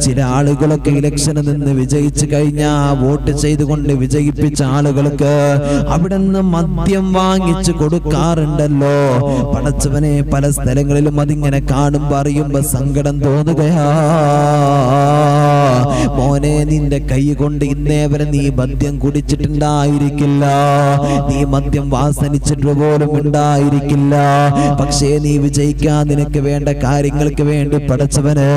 [SPEAKER 1] ചില ആളുകളൊക്കെ ഇലക്ഷനിൽ നിന്ന് വിജയിച്ചു കഴിഞ്ഞാൽ വോട്ട് ചെയ്തുകൊണ്ട് വിജയിപ്പിച്ച ആളുകൾക്ക് അവിടെ നിന്ന് മദ്യം വാങ്ങിച്ചു കൊടുക്കാറുണ്ടല്ലോ. പടച്ചവനെ, പല സ്ഥലങ്ങളിലും അതിങ്ങനെ കാണുമ്പോൾ അറിയുമ്പോ സങ്കടം തോന്നുകയാ. മോനെ, നിന്റെ കൈ കൊണ്ട് ഇന്നേ വരെ നീ മദ്യം കുടിച്ചിട്ടുണ്ടായിരിക്കില്ല, നീ മദ്യം വാസനിച്ചിട്ട് പോലും ഉണ്ടായിരിക്കില്ല. പക്ഷേ നീ വിജയിക്കാൻ നിനക്ക് വേണ്ട കാര്യങ്ങൾക്ക് വേണ്ടി പടച്ചവന്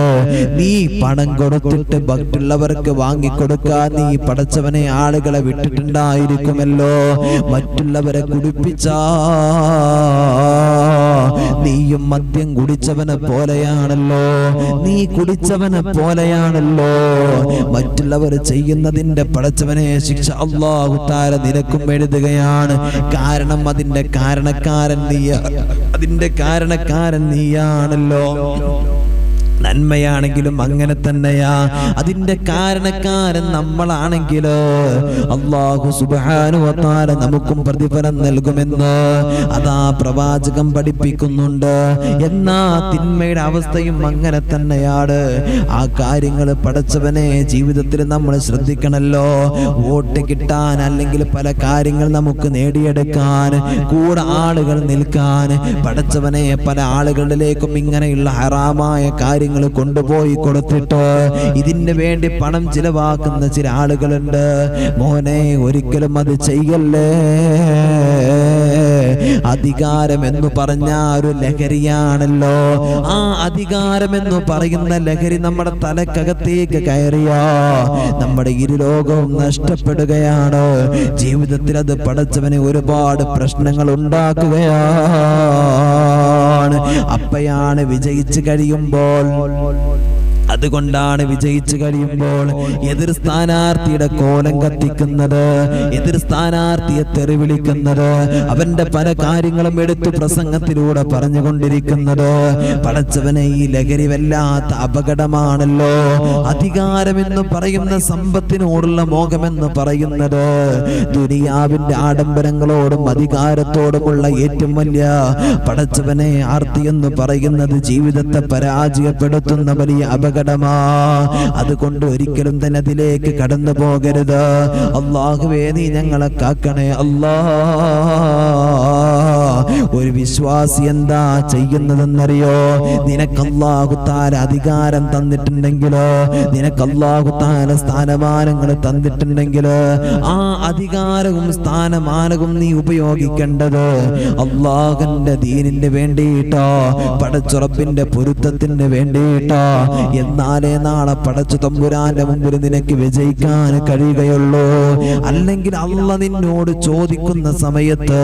[SPEAKER 1] നീ പണം കൊടുത്തിട്ട് മറ്റുള്ളവർക്ക് വാങ്ങിക്കൊടുക്കാൻ നീ പടച്ചവനെ ആളുകളെ വിട്ടിട്ടുണ്ടായിരിക്കുമല്ലോ. മറ്റുള്ളവരെ കുടിപ്പിച്ചാ നീയും മദ്യം കുടിച്ചവനെ പോലെയാണല്ലോ, നീ കുടിച്ചവനെ പോലെയാണല്ലോ. മറ്റുള്ളവർ ചെയ്യുന്നതിന്റെ പടച്ചവനെ ശിക്ഷ അല്ലാഹു തആല നിനക്കും എഴുതുകയാണ്. കാരണം അതിന്റെ കാരണക്കാരൻ നീയാണല്ലോ. നന്മയാണെങ്കിലും അങ്ങനെ തന്നെയാ, അതിന്റെ കാരണക്കാരൻ നമ്മളാണെങ്കിലോ അല്ലാഹു സുബ്ഹാനഹു വ തആല നമുക്കും പ്രതിഫലം നൽകുമെന്ന് അതാ പ്രവാചകൻ പഠിപ്പിക്കുന്നുണ്ട്. എന്നാ തിന്മയുടെ അവസ്ഥയും അങ്ങനെ തന്നെയാണ്. ആ കാര്യങ്ങൾ പടച്ചവനെ ജീവിതത്തിൽ നമ്മൾ ശ്രദ്ധിക്കണല്ലോ. വോട്ട് കിട്ടാൻ അല്ലെങ്കിൽ പല കാര്യങ്ങൾ നമുക്ക് നേടിയെടുക്കാൻ കൂടെ ആളുകൾ നിൽക്കാൻ പടച്ചവനെ പല ആളുകളിലേക്കും ഇങ്ങനെയുള്ള ഹറാമായ കാര്യങ്ങൾ കൊണ്ടുപോയി കൊടുത്തിട്ട് ഇതിന് വേണ്ടി പണം ചിലവാക്കുന്ന ചില ആളുകളുണ്ട്. മോനെ, ഒരിക്കലും അത് ചെയ്യല്ലേ. അധികാരം എന്ന് പറഞ്ഞ ഒരു ലഹരിയാണല്ലോ. ആ അധികാരം എന്ന് പറയുന്ന ലഹരി നമ്മുടെ തലക്കകത്തേക്ക് കയറിയാ നമ്മുടെ ഇരുലോകവും നഷ്ടപ്പെടുകയാണ്. ജീവിതത്തിൽ അത് പടച്ചവനെ ഒരുപാട് പ്രശ്നങ്ങൾ ഉണ്ടാക്കുകയാണ്. അപ്പയാണ് വിജയിച്ചു കഴിയുമ്പോൾ അതുകൊണ്ടാണ് വിജയിച്ചു കഴിയുമ്പോൾ എതിർ സ്ഥാനാർത്ഥിയുടെ കോലം കത്തിക്കുന്നത്, എതിർ സ്ഥാനാർത്ഥിയെ തെറി വിളിക്കുന്നത്, അവന്റെ പല കാര്യങ്ങളും എടുത്തു പ്രസംഗത്തിലൂടെ പറഞ്ഞുകൊണ്ടിരിക്കുന്നത്. പടച്ചവനെ, ഈ ലഹരി വല്ലാത്ത അപകടമാണല്ലോ. അധികാരമെന്ന് പറയുന്ന സമ്പത്തിനോടുള്ള മോഹമെന്ന് പറയുന്നത് ദുനിയാവിന്റെ ആഡംബരങ്ങളോടും അധികാരത്തോടുമുള്ള ഏറ്റവും വലിയ പടച്ചവനെ ആർത്തി എന്ന് പറയുന്നത് ജീവിതത്തെ പരാജയപ്പെടുത്തുന്ന വലിയ അപകടമാ. അതുകൊണ്ട് ഒരിക്കലും തന്നെ അതിലേക്ക് കടന്നു പോകരുത്. അല്ലാഹുവേ, നീ ഞങ്ങളെ കാക്കണേ അല്ലാ. ഒരു വിശ്വാസി എന്താ ചെയ്യുന്നതെന്നറിയോ? നിനക്ക് അല്ലാഹു തആല അധികാരം തന്നിട്ടുണ്ടെങ്കിലോ, നിനക്ക് അല്ലാഹു തആല സ്ഥാനമാനങ്ങൾ തന്നിട്ടുണ്ടെങ്കിലോ, ആ അധികാരവും സ്ഥാനമാനവും നീ ഉപയോഗിക്കേണ്ടത് അല്ലാഹുവിന്റെ ദീനിന് വേണ്ടിയിട്ടോ, പടച്ച റബ്ബിന്റെ പൊരുത്തത്തിന് വേണ്ടിയിട്ടോ. എന്നാലേ നാളെ പടച്ച തമ്പുരാന്റെ മുമ്പിൽ നിനക്ക് വിജയിക്കാൻ കഴിയുകയുള്ളൂ. അല്ലെങ്കിൽ അല്ലാഹ് നിന്നോട് ചോദിക്കുന്ന സമയത്ത്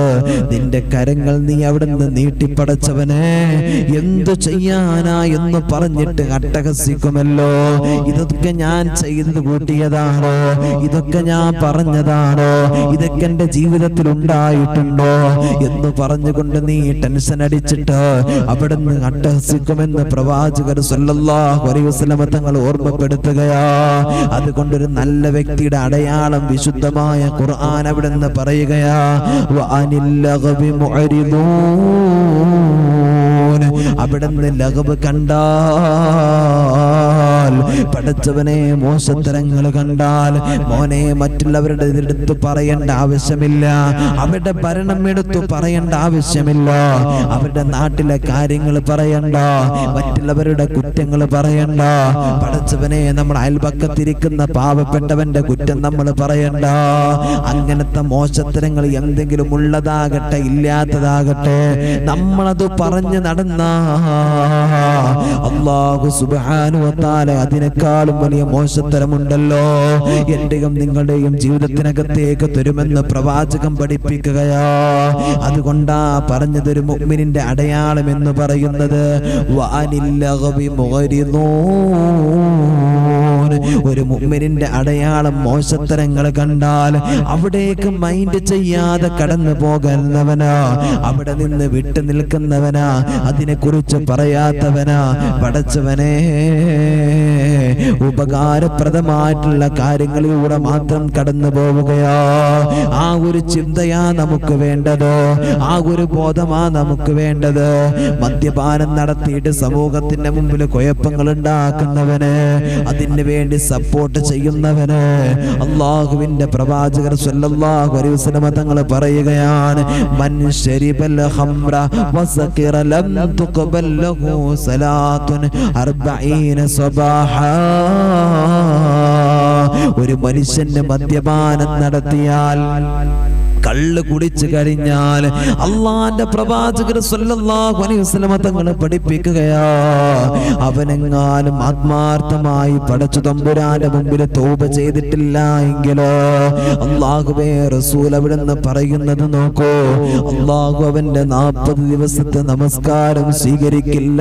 [SPEAKER 1] നിന്റെ കരങ്ങൾ നീ അവിടെ നിന്ന് നീട്ടിപ്പടച്ചവനെ എന്തു ചെയ്യാനാ എന്ന് പറഞ്ഞിട്ട് അട്ടഹസിക്കുമല്ലോ. ഇതൊക്കെ ഞാൻ ചെയ്ത് കൂട്ടിയതാണോ? ഇതൊക്കെ ഞാൻ പറഞ്ഞതാണോ? ഇതൊക്കെ എന്റെ ജീവിതത്തിൽ ഉണ്ടായിട്ടുണ്ടോ എന്ന് പറഞ്ഞുകൊണ്ട് നീ ടെൻഷൻ അടിച്ചിട്ട് അവിടെ നിന്ന് അട്ടഹസിക്കുമെന്ന് പ്രവാചകർ സല്ലല്ലാഹു അലൈഹി വസല്ലം തങ്ങൾ ഓർമ്മപ്പെടുത്തുകയാ. അതുകൊണ്ടൊരു നല്ല വ്യക്തിയുടെ അടയാളം വിശുദ്ധമായ ഖുർആൻ അവിടെ നിന്ന് പറയുകയാ, വഅനിൽ ലഗ്ബി മുഅരിദൂൻ. അവിടെ നിന്ന് ലഗ്ബ് കണ്ടാൽ, പടച്ചവനെ മോശത്തരങ്ങൾ കണ്ടാൽ, മോനെ മറ്റുള്ളവരുടെ എടുത്തു പറയേണ്ട ആവശ്യമില്ല, അവരുടെ ഭരണം എടുത്തു പറയേണ്ട ആവശ്യമില്ല, അവരുടെ നാട്ടിലെ കാര്യങ്ങൾ പറയണ്ട, മറ്റുള്ളവരുടെ കുറ്റങ്ങൾ പറയണ്ട. പടച്ചവനെ, നമ്മൾ അയൽപക്കത്തിരിക്കുന്ന പാവപ്പെട്ടവന്റെ കുറ്റം നമ്മൾ പറയണ്ട. അങ്ങനത്തെ മോശത്തരങ്ങൾ എന്തെങ്കിലും ഉള്ളതാകട്ടെ ഇല്ലാത്തതാകട്ടെ, നമ്മളത് പറഞ്ഞു നടന്ന അല്ലാഹു സുബ്ഹാനഹു വ തആല അതിനേക്കാളും വലിയ മോശത്തരമുണ്ടല്ലോ എന്റെയും നിങ്ങളുടെയും ജീവിതത്തിനകത്തേക്ക് തരുമെന്ന് പ്രവാചകൻ പഠിപ്പിക്കുകയാ. അതുകൊണ്ടാ പറഞ്ഞതൊരു മുഅ്മിനിന്റെ അടയാളം എന്ന് പറയുന്നത് വഅനിൽ ലഗ്ബി മുഅരിദൂൻ. ഒരു മുഅ്മിനിന്റെ അടയാളം മോശത്തരങ്ങൾ കണ്ടാൽ അവിടേക്ക് മൈൻഡ് ചെയ്യാതെ കടന്നു പോകുന്നവനാ, അവിടെ നിന്ന് വിട്ടു നിൽക്കുന്നവനാ, അതിനെക്കുറിച്ച് പറയാത്തവനാ. പടച്ചവനെ, ഉപകാരപ്രദമായിട്ടുള്ള കാര്യങ്ങളിലൂടെ മാത്രം കടന്നു പോവുകയാ. ആ ഒരു ചിന്തയാ നമുക്ക് വേണ്ടത്, ആ ഒരു ബോധമാ നമുക്ക് വേണ്ടത്. മദ്യപാനം നടത്തിയിട്ട് സമൂഹത്തിന്റെ മുമ്പിൽ കുഴപ്പങ്ങൾ ഉണ്ടാക്കുന്നവന്, അതിന് വേണ്ടി സപ്പോർട്ട് ചെയ്യുന്നവന് അല്ലാഹുവിന്റെ പ്രവാചകർ സല്ലല്ലാഹു അലൈഹി വസല്ലം തങ്ങൾ പറയുകയാണ്, മൻ ശരിബൽ ഖംറ വസഖിറ ലം തുഖബൽ ലഹു സലാത്തുൻ 40 സബാഹാ. ഒരു മനുഷ്യന്റെ മദ്യപാനം നടത്തിയാൽ, കള്ള് കുടിച്ചു കഴിഞ്ഞാൽ, അള്ളാന്റെ പ്രവാചകർ സല്ലല്ലാഹു അലൈഹി വസല്ലം തങ്ങൾ പഠിപ്പിക്കുകയാ, അവനെങ്ങാനും ആത്മാർത്ഥമായി പടച്ച തമ്പുരാന്റെ മുമ്പിൽ തൗബ ചെയ്തിട്ടില്ല എങ്കിലോ, അല്ലാഹുവേ, റസൂൽ അവിടുന്ന് പറയുന്നത് നോക്കൂ, അല്ലാഹു അവന്റെ 40 ദിവസത്തെ നമസ്കാരം സ്വീകരിക്കില്ല.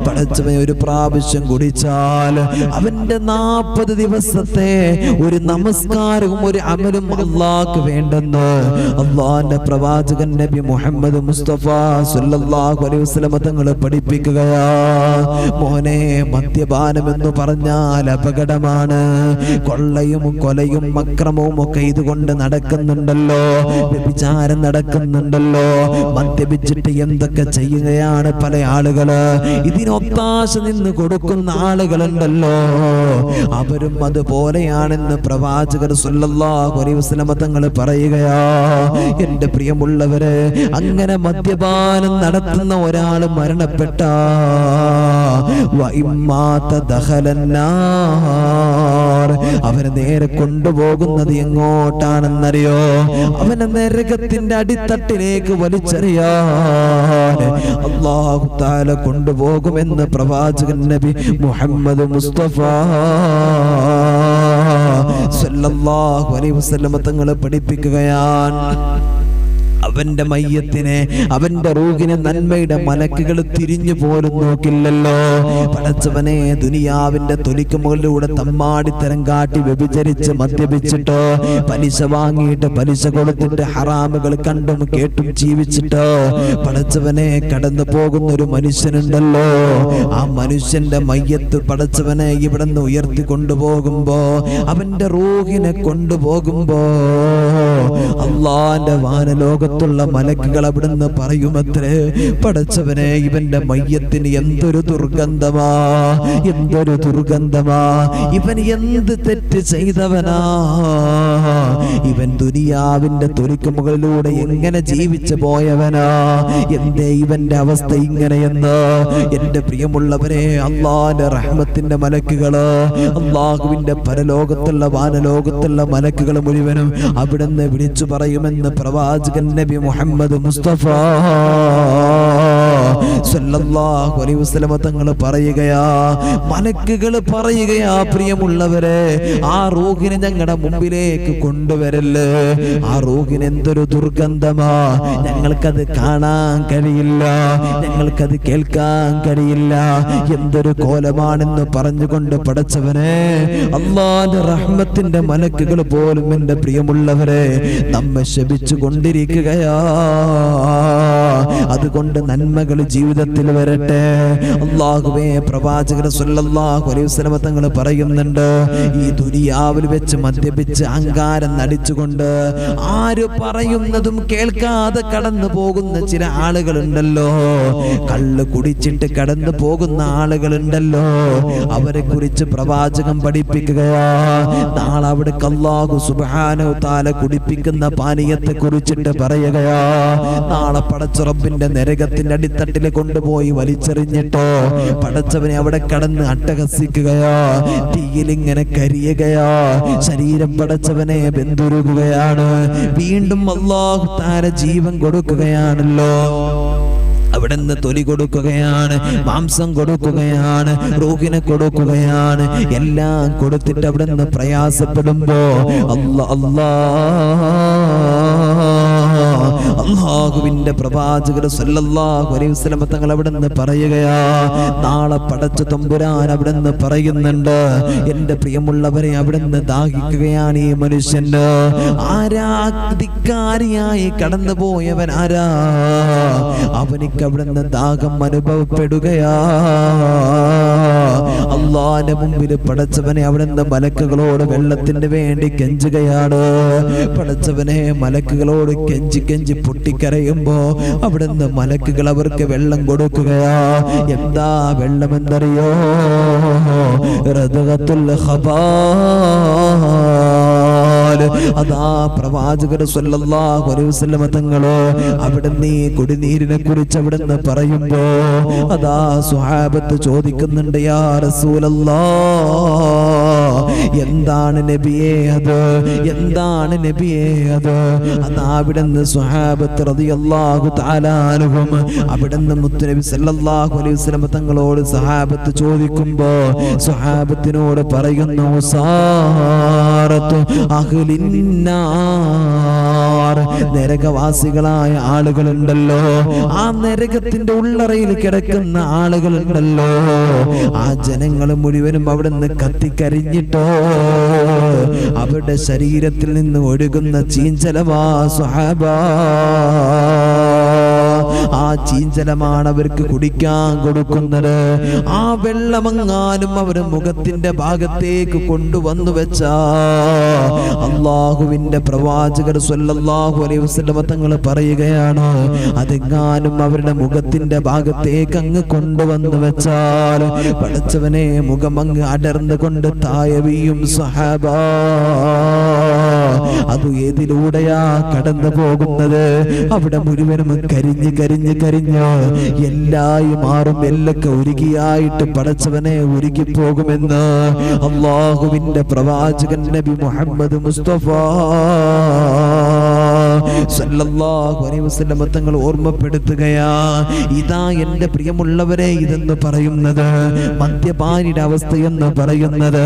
[SPEAKER 1] പടച്ചവൻ ഒരു പ്രാവശ്യം കുടിച്ചാൽ അവന്റെ 40 ദിവസത്തെ ഒരു നമസ്കാരവും ഒരു അമലും അല്ലാഹുക്ക് വേണ്ടെന്ന് അല്ലാഹുവിന്റെ പ്രവാചകൻ നബി മുഹമ്മദ് മുസ്തഫ സല്ലല്ലാഹു അലൈഹി വസല്ലം തങ്ങൾ പഠിപ്പിക്കുകയാ. മോനെ, മദ്യപാനം എന്ന് പറഞ്ഞാൽ അപകടമാണ്. കൊള്ളയും കൊലയും അക്രമവും ഒക്കെ ഇതുകൊണ്ട് നടക്കുന്നുണ്ടല്ലോ, വ്യഭിചാരം നടക്കുന്നുണ്ടല്ലോ, മദ്യപിച്ചിട്ട് എന്തൊക്കെ ചെയ്യുകയാണ് പല ആളുകള്. ഇതിനൊത്താശ നിന്ന് കൊടുക്കുന്ന ആളുകളുണ്ടല്ലോ, അവരും അതുപോലെയാണെന്ന് പ്രവാചകർ സല്ലല്ലാഹു അലൈഹി വസല്ലം തങ്ങൾ പറയുകയാ. എന്റെ പ്രിയമുള്ളവരെ, അങ്ങനെ മദ്യപാനം നടത്തുന്ന ഒരാൾ മരണപ്പെട്ട അവനെ നേരെ കൊണ്ടുപോകുന്നത് എങ്ങോട്ടാണെന്നറിയോ? അവനെ നരകത്തിന്റെ അടിത്തട്ടിലേക്ക് വലിച്ചെറിയാൻ അല്ലാഹു തആല കൊണ്ടുപോകുമെന്ന് പ്രവാചകൻ നബി മുഹമ്മദ് മുസ്തഫ സല്ലല്ലാഹു അലൈഹി വസല്ലം തങ്ങൾ പഠിപ്പിക്കുകയാണ്. അവന്റെ മയ്യത്തിനെ, അവന്റെ റൂഹിനെ നന്മയുടെ മലക്കുകൾ തിരിഞ്ഞു പോലും നോക്കില്ലല്ലോ. പടച്ചവനെ, ദുനിയാവിന്റെ തൊലിക്ക് മുകളിലൂടെ തമ്മാടിത്തരം കാട്ടി വ്യഭിചരിച്ച് മദ്യപിച്ചിട്ടോ, പലിശ വാങ്ങിയിട്ട് പലിശ കൊടുത്തിട്ട് ഹറാമുകൾ കണ്ടും കേട്ടും ജീവിച്ചിട്ടോ പടച്ചവനെ കടന്നു പോകുന്ന ഒരു മനുഷ്യനുണ്ടല്ലോ. ആ മനുഷ്യന്റെ മയ്യത്ത് പടച്ചവനെ ഇവിടുന്ന് ഉയർത്തി കൊണ്ടുപോകുമ്പോ, അവന്റെ റൂഹിനെ കൊണ്ടുപോകുമ്പോ അള്ളാന്റെ വാനലോകത്തുള്ള മലക്കുകൾ അവിടുന്ന് പറയുമത്രേ, പടച്ചവനെ ഇവന്റെ മയ്യത്തിന് എന്തൊരു ദുർഗന്ധമാ, എന്തൊരു ദുർഗന്ധമാ, ഇവൻ എന്ത് തെറ്റ് ചെയ്തവനാ, ഇവൻ ദുനിയാവിന്റെ തൊലിക്ക് മുകളിലൂടെ എങ്ങനെ ജീവിച്ചു പോയവനാ, എന്തേ ഇവന്റെ അവസ്ഥ ഇങ്ങനെയെന്ന്. എന്റെ പ്രിയമുള്ളവരെ, അള്ളാന്റെ റഹ്മത്തിന്റെ മലക്കുകള്, അള്ളാഹുവിന്റെ പരലോകത്തുള്ള വാനലോകത്തുള്ള മലക്കുകൾ മുഴുവനും അവിടുന്ന് വിളിച്ചു പറയുമെന്ന് പ്രവാചകൻ നബി മുഹമ്മദ് മുസ്തഫ സല്ലല്ലാഹു അലൈഹി വസല്ലം തങ്ങൾ പറയുകയാ, മലക്കുകൾ പറയുകയാ, പ്രിയമുള്ളവരെ ആ റൂഹിനെ ഞങ്ങളുടെ മുമ്പിലേക്ക് കൊണ്ടുവരല്ലേ. ആ റൂഹിന് എന്തൊരു ദുർഗന്ധമാ, ഞങ്ങൾക്കത് കാണാൻ കഴിയില്ല, ഞങ്ങൾക്കത് കേൾക്കാൻ കഴിയില്ല, എന്തൊരു കോലമാണെന്ന് പറഞ്ഞുകൊണ്ട് പടച്ചവനെ അല്ലാഹുവിന്റെ റഹ്മത്തിന്റെ മലക്കുകൾ പോലും എന്റെ പ്രിയമുള്ളവരെ നമ്മെ ശപിച്ചു കൊണ്ടിരിക്കുകയാ. അതുകൊണ്ട് നന്മകൾ ജീവിതത്തിൽ വരട്ടെ. അല്ലാഹുവേ, പ്രവാചകർ സല്ലല്ലാഹു അലൈഹി വസല്ലം തങ്ങൾ പറയുന്നുണ്ട്, ഈ ദുനിയാവിൽ വെച്ച് മദ്യപിച്ച് അഹങ്കാരം നടിച്ചുകൊണ്ട് ആര് പറയുന്നതും കേൾക്കാതെ കടന്നു പോകുന്ന ചില ആളുകളുണ്ടല്ലോ, കള്ള് കുടിച്ചിട്ട് കടന്നു പോകുന്ന ആളുകളുണ്ടല്ലോ, അവരെ കുറിച്ച് പ്രവാചകൻ പഠിപ്പിക്കുകയാ. നാളെ അവിടെ അല്ലാഹു സുബ്ഹാനഹു തആല കുടിപ്പിക്കുന്ന പാനീയത്തെ കുറിച്ചിട്ട് പറയുകയാ. നാളെ പടച്ച റബ്ബിന്റെ നരകത്തിന്റെ അടിത്തട്ടിൽ കൊണ്ടുപോയി വലിച്ചെറിഞ്ഞിട്ടോ പടച്ചവനെ അവിടെ കടന്ന് അട്ടഹസിക്കുകയാ, തീയിലിങ്ങനെ കരിയുകയാ, ശരീരം പടച്ചവനെ ബന്ധുരുകയാണ്. വീണ്ടും അല്ലാഹു തആല ജീവൻ കൊടുക്കുകയാണല്ലോ. അവിടുന്ന് തൊലി കൊടുക്കുകയാണ്, മാംസം കൊടുക്കുകയാണ്, റൂഹിനെ കൊടുക്കുകയാണ്, എല്ലാം കൊടുത്തിട്ട് അവിടുന്ന് പ്രയാസപ്പെടുമ്പോ അല്ലാഹുവിന്റെ പ്രവാചകർ സല്ലല്ലാഹു അലൈഹി വസല്ലം തങ്ങൾ അവിടുന്ന് പറയുകയാ, നാളെ പടച്ച തമ്പുരാൻ അവിടുന്ന് പറയുന്നുണ്ട്, എന്റെ പ്രിയമുള്ളവരെ അവിടുന്ന് ദാഹിക്കുകയാണ് ഈ മനുഷ്യന്. ആരാ ധിക്കാരിയായി കടന്നു പോയവൻ ആരാ, അവനിക്ക് അവിടുന്ന് ദാഹം അനുഭവപ്പെടുകയാ. അല്ലാഹുവിന്റെ മുമ്പിൽ പടച്ചവനെ അവിടുന്ന് മലക്കുകളോട് വെള്ളത്തിന് വേണ്ടി കെഞ്ചുകയാണ്. പടച്ചവനെ മലക്കുകളോട് കെഞ്ചി കെഞ്ചി പൊട്ടിക്കരയുമ്പോ അവിടുന്ന് മലക്കുകൾ അവർക്ക് വെള്ളം കൊടുക്കുകയാ. എന്താ വെള്ളമെന്നറിയോ? റദഖത്തുൽ ഖബാൽ. അതാ പ്രവാചകർ സല്ലല്ലാഹു അലൈഹി വസല്ലം തങ്ങള് അവിടുന്ന് ഈ കുടിനീരിനെ കുറിച്ച് അവിടുന്ന് പറയുമ്പോ അതാ സ്വഹാബത്ത് ചോദിക്കുന്നുണ്ട്, യാ റസൂലല്ലാഹ്, എന്താണ് നബിയേ അത്, എന്താണ് നബിയേ അത്? അതാ അവിടുന്ന് സ്വഹാബത്ത് റളിയല്ലാഹു തആല അൻഹും അവിടുന്ന് മുത്തുനബി സല്ലല്ലാഹു അലൈഹി വസല്ലം തങ്ങളോട് സ്വഹാബത്ത് ചോദിക്കുമ്പോ സ്വഹാബത്തിനോട് പറയുന്നു, സാറത്തു അഹ്ലിന്നാർ, നരകവാസികളായ ആളുകളുണ്ടല്ലോ, ആ നരകത്തിന്റെ ഉള്ളറയിൽ കിടക്കുന്ന ആളുകളുണ്ടല്ലോ, ആ ജനങ്ങൾ മുഴുവനും അവിടുന്ന് കത്തിക്കരിഞ്ഞിട്ടോ അവരുടെ ശരീരത്തിൽ നിന്ന് ഒഴുകുന്ന ചീഞ്ചലമാ സ്വഹാബാ, ആ ചീഞ്ചലമാണ് അവർക്ക് കുടിക്കാൻ കൊടുക്കുന്നത്. ആ വെള്ളമെങ്ങാനും അവർ മുഖത്തിന്റെ ഭാഗത്തേക്ക് കൊണ്ടുവന്നു വെച്ചാ അല്ലാഹുവിന്റെ പ്രവാചകർ സല്ലല്ലാഹു അലൈഹി വസല്ലം തങ്ങൾ പറയുകയാണ്, അതെങ്ങാനും അവരുടെ മുഖത്തിന്റെ ഭാഗത്തേക്ക് അങ്ങ് കൊണ്ടുവന്നു വെച്ചാൽ പടച്ചവനെ മുഖം അങ്ങ് അടർന്നു കൊണ്ട് തായവിയും സഹാബാ. അത് ഏതിലൂടെയാ കടന്നു പോകുന്നത്? അവിടെ മുഴുവനും കരിഞ്ഞ് കരിഞ്ഞ് കരിഞ്ഞ് എല്ലായി മാറും, എല്ലൊക്കെ ഉരുകിയായിട്ട് പടച്ചവനെ ഉരുകിപ്പോകുമെന്ന് അല്ലാഹുവിന്റെ പ്രവാചകൻ നബി മുഹമ്മദ് മുസ്തഫ സല്ലല്ലാഹു അലൈഹി വസല്ലം തങ്ങൾ ഓർമ്മപ്പെടുത്തുകയാ, ഇതാ എൻ്റെ പ്രിയമുള്ളവരെ ഇതെന്ന് പറയുന്നത് മദ്യപാനിയുടെ അവസ്ഥയെന്ന് പറയുന്നത്.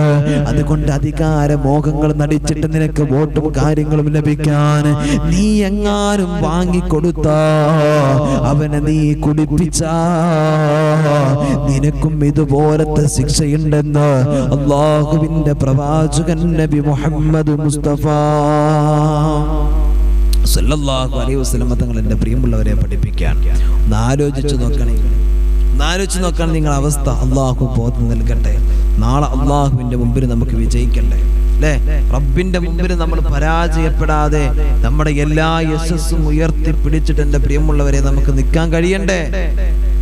[SPEAKER 1] അതുകൊണ്ട് അധികാര മോഹങ്ങൾ നടിച്ചിട്ട് നിനക്ക് വോട്ടും കാര്യങ്ങളും ലഭിക്കാൻ നീ എങ്ങാനും വാങ്ങിക്കൊടുത്താ, അവനെ നീ കുടിപ്പിച്ചാ നിനക്കും ഇതുപോലത്തെ ശിക്ഷയുണ്ടെന്ന് അല്ലാഹുവിൻ്റെ പ്രവാചകൻ നബി മുഹമ്മദ് മുസ്തഫ സല്ലല്ലാഹു അലൈഹി വസല്ലം തങ്ങൾ എൻ്റെ പ്രിയമുള്ളവരെ പഠിപ്പിക്കാൻ. ഒന്ന് ആലോചിച്ച് നോക്കണം നിങ്ങളുടെ അവസ്ഥ. അള്ളാഹു ബോധം നൽകട്ടെ. നാളെ അള്ളാഹുവിൻ്റെ മുമ്പിൽ നമുക്ക് വിജയിക്കണ്ടേ അല്ലേ? റബ്ബിന്റെ മുമ്പിൽ നമ്മൾ പരാജയപ്പെടാതെ നമ്മുടെ എല്ലാ യശസ്സും ഉയർത്തിപ്പിടിച്ചിട്ട് എൻ്റെ പ്രിയമുള്ളവരെ നമുക്ക് നിൽക്കാൻ കഴിയണ്ടേ?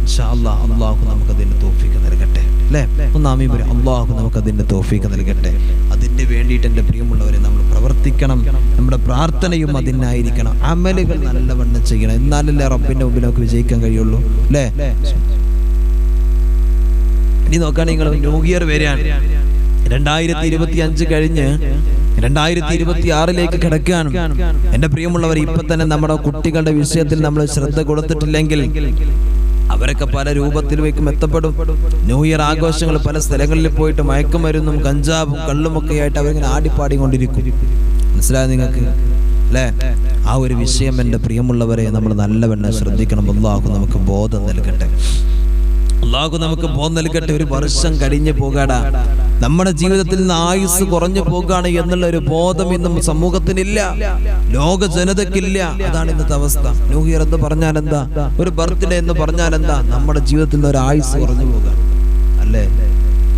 [SPEAKER 1] ഇൻഷാ അല്ലാഹ് അള്ളാഹു നമുക്കതിന് തൗഫീഖ് നൽകട്ടെ അല്ലേ? ഒന്നാമീ പറയും, അള്ളാഹു നമുക്കതിന് തൗഫീഖ് നൽകട്ടെ. അതിന് വേണ്ടിയിട്ട് എൻ്റെ പ്രിയമുള്ളവരെ നമ്മൾ പ്രവർത്തിക്കണം. നമ്മുടെ പ്രാർത്ഥനയും അതിനായിരിക്കണം. അമലുകൾ നല്ലവണ്ണം ചെയ്യണം. എന്നാലല്ലേ റബ്ബിന്റെ മുമ്പിൽ നമുക്ക് വിജയിക്കാൻ കഴിയുള്ളൂ അല്ലേ? ഇനി നോക്കാൻ, നിങ്ങൾ ന്യൂ ഇയർ വരെയാണ്. 2025 കഴിഞ്ഞ് 2026 കിടക്കുകയാണ്. എൻ്റെ പ്രിയമുള്ളവർ, ഇപ്പൊ തന്നെ നമ്മുടെ കുട്ടികളുടെ വിഷയത്തിൽ നമ്മൾ ശ്രദ്ധ കൊടുത്തിട്ടില്ലെങ്കിൽ അവരൊക്കെ പല രൂപത്തിലേക്കും എത്തപ്പെടും. ന്യൂ ഇയർ ആഘോഷങ്ങൾ പല സ്ഥലങ്ങളിൽ പോയിട്ട് മയക്കുമരുന്നും കഞ്ചാവും കള്ളുമൊക്കെ ആയിട്ട് അവരിങ്ങനെ ആടിപ്പാടി കൊണ്ടിരിക്കും. മനസ്സിലായോ നിങ്ങൾക്ക് അല്ലേ? ആ ഒരു വിഷയം എൻ്റെ പ്രിയമുള്ളവരെ നമ്മൾ നല്ലവണ്ണം ശ്രദ്ധിക്കണം. അല്ലാഹു നമുക്ക് ബോധം നൽകട്ടെ. അല്ലാഹു നമുക്ക് ബോധം നൽകട്ടെ. ഒരു വർഷം കഴിഞ്ഞു പോകാടാ, നമ്മുടെ ജീവിതത്തിൽ നിന്ന് ആയുസ് കുറഞ്ഞു പോകുകയാണ് എന്നുള്ള ഒരു ബോധം ഇന്നും സമൂഹത്തിനില്ല, ലോക ജനതയ്ക്കില്ല. അതാണ് ഇന്നത്തെ അവസ്ഥ. ന്യൂ ഇയർ എന്ന് പറഞ്ഞാൽ എന്താ? ഒരു ബർത്ത്ഡേ എന്ന് പറഞ്ഞാൽ എന്താ? നമ്മുടെ ജീവിതത്തിൽ നിന്ന് ഒരു ആയുസ് കുറഞ്ഞു പോകുകയാണ് അല്ലേ?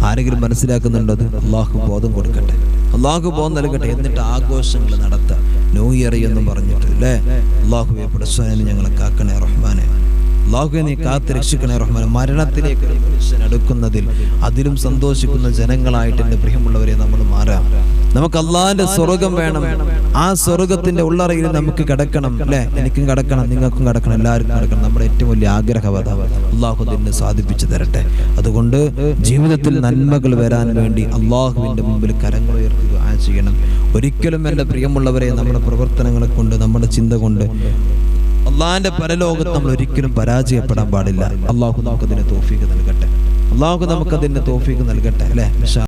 [SPEAKER 1] ആരെങ്കിലും മനസ്സിലാക്കുന്നുണ്ടോ? അള്ളാഹു ബോധം കൊടുക്കട്ടെ, അള്ളാഹു ബോധം നൽകട്ടെ. എന്നിട്ട് ആഘോഷങ്ങൾ നടത്താം ന്യൂ ഇയർ എന്നും പറഞ്ഞിട്ട് അല്ലേ? അള്ളാഹുവെ പടച്ചവനെ ഞങ്ങളെ കാക്കണേ റഹ്മാനെ. അല്ലാഹുവേ നീ കാത്ത് രക്ഷിക്കണേ റഹ്മാൻ. മരണത്തിലേക്ക് മനുഷ്യൻ അടുക്കുന്നതിൽ അതിലും സന്തോഷിക്കുന്ന ജനങ്ങളായിട്ട് എൻ്റെ പ്രിയമുള്ളവരെ നമ്മൾ മാറാം. നമുക്ക് അള്ളാഹിന്റെ സ്വർഗം വേണം. ആ സ്വർഗത്തിന്റെ ഉള്ളറയിൽ നമുക്ക് കിടക്കണം അല്ലേ? എനിക്കും കിടക്കണം, നിങ്ങൾക്കും കിടക്കണം, എല്ലാവർക്കും കിടക്കണം. നമ്മുടെ ഏറ്റവും വലിയ ആഗ്രഹം അതാണ്. അള്ളാഹു അതിനെ സാധിപ്പിച്ചു തരട്ടെ. അതുകൊണ്ട് ജീവിതത്തിൽ നന്മകൾ വരാൻ വേണ്ടി അള്ളാഹുവിൻ്റെ മുമ്പിൽ കരങ്ങൾ ഉയർത്തി ദുആ ചെയ്യണം. ഒരിക്കലും എൻ്റെ പ്രിയമുള്ളവരെ നമ്മുടെ പ്രവർത്തനങ്ങളെ കൊണ്ട്, നമ്മുടെ ചിന്ത കൊണ്ട് അള്ളാഹിന്റെ പരലോകത്ത് നമ്മൾ ഒരിക്കലും പരാജയപ്പെടാൻ പാടില്ല. അള്ളാഹു നമുക്കതിന് തൗഫീഖ് നൽകട്ടെ. അള്ളാഹു നമുക്കതിന് തൗഫീഖ് നൽകട്ടെ അല്ലേ?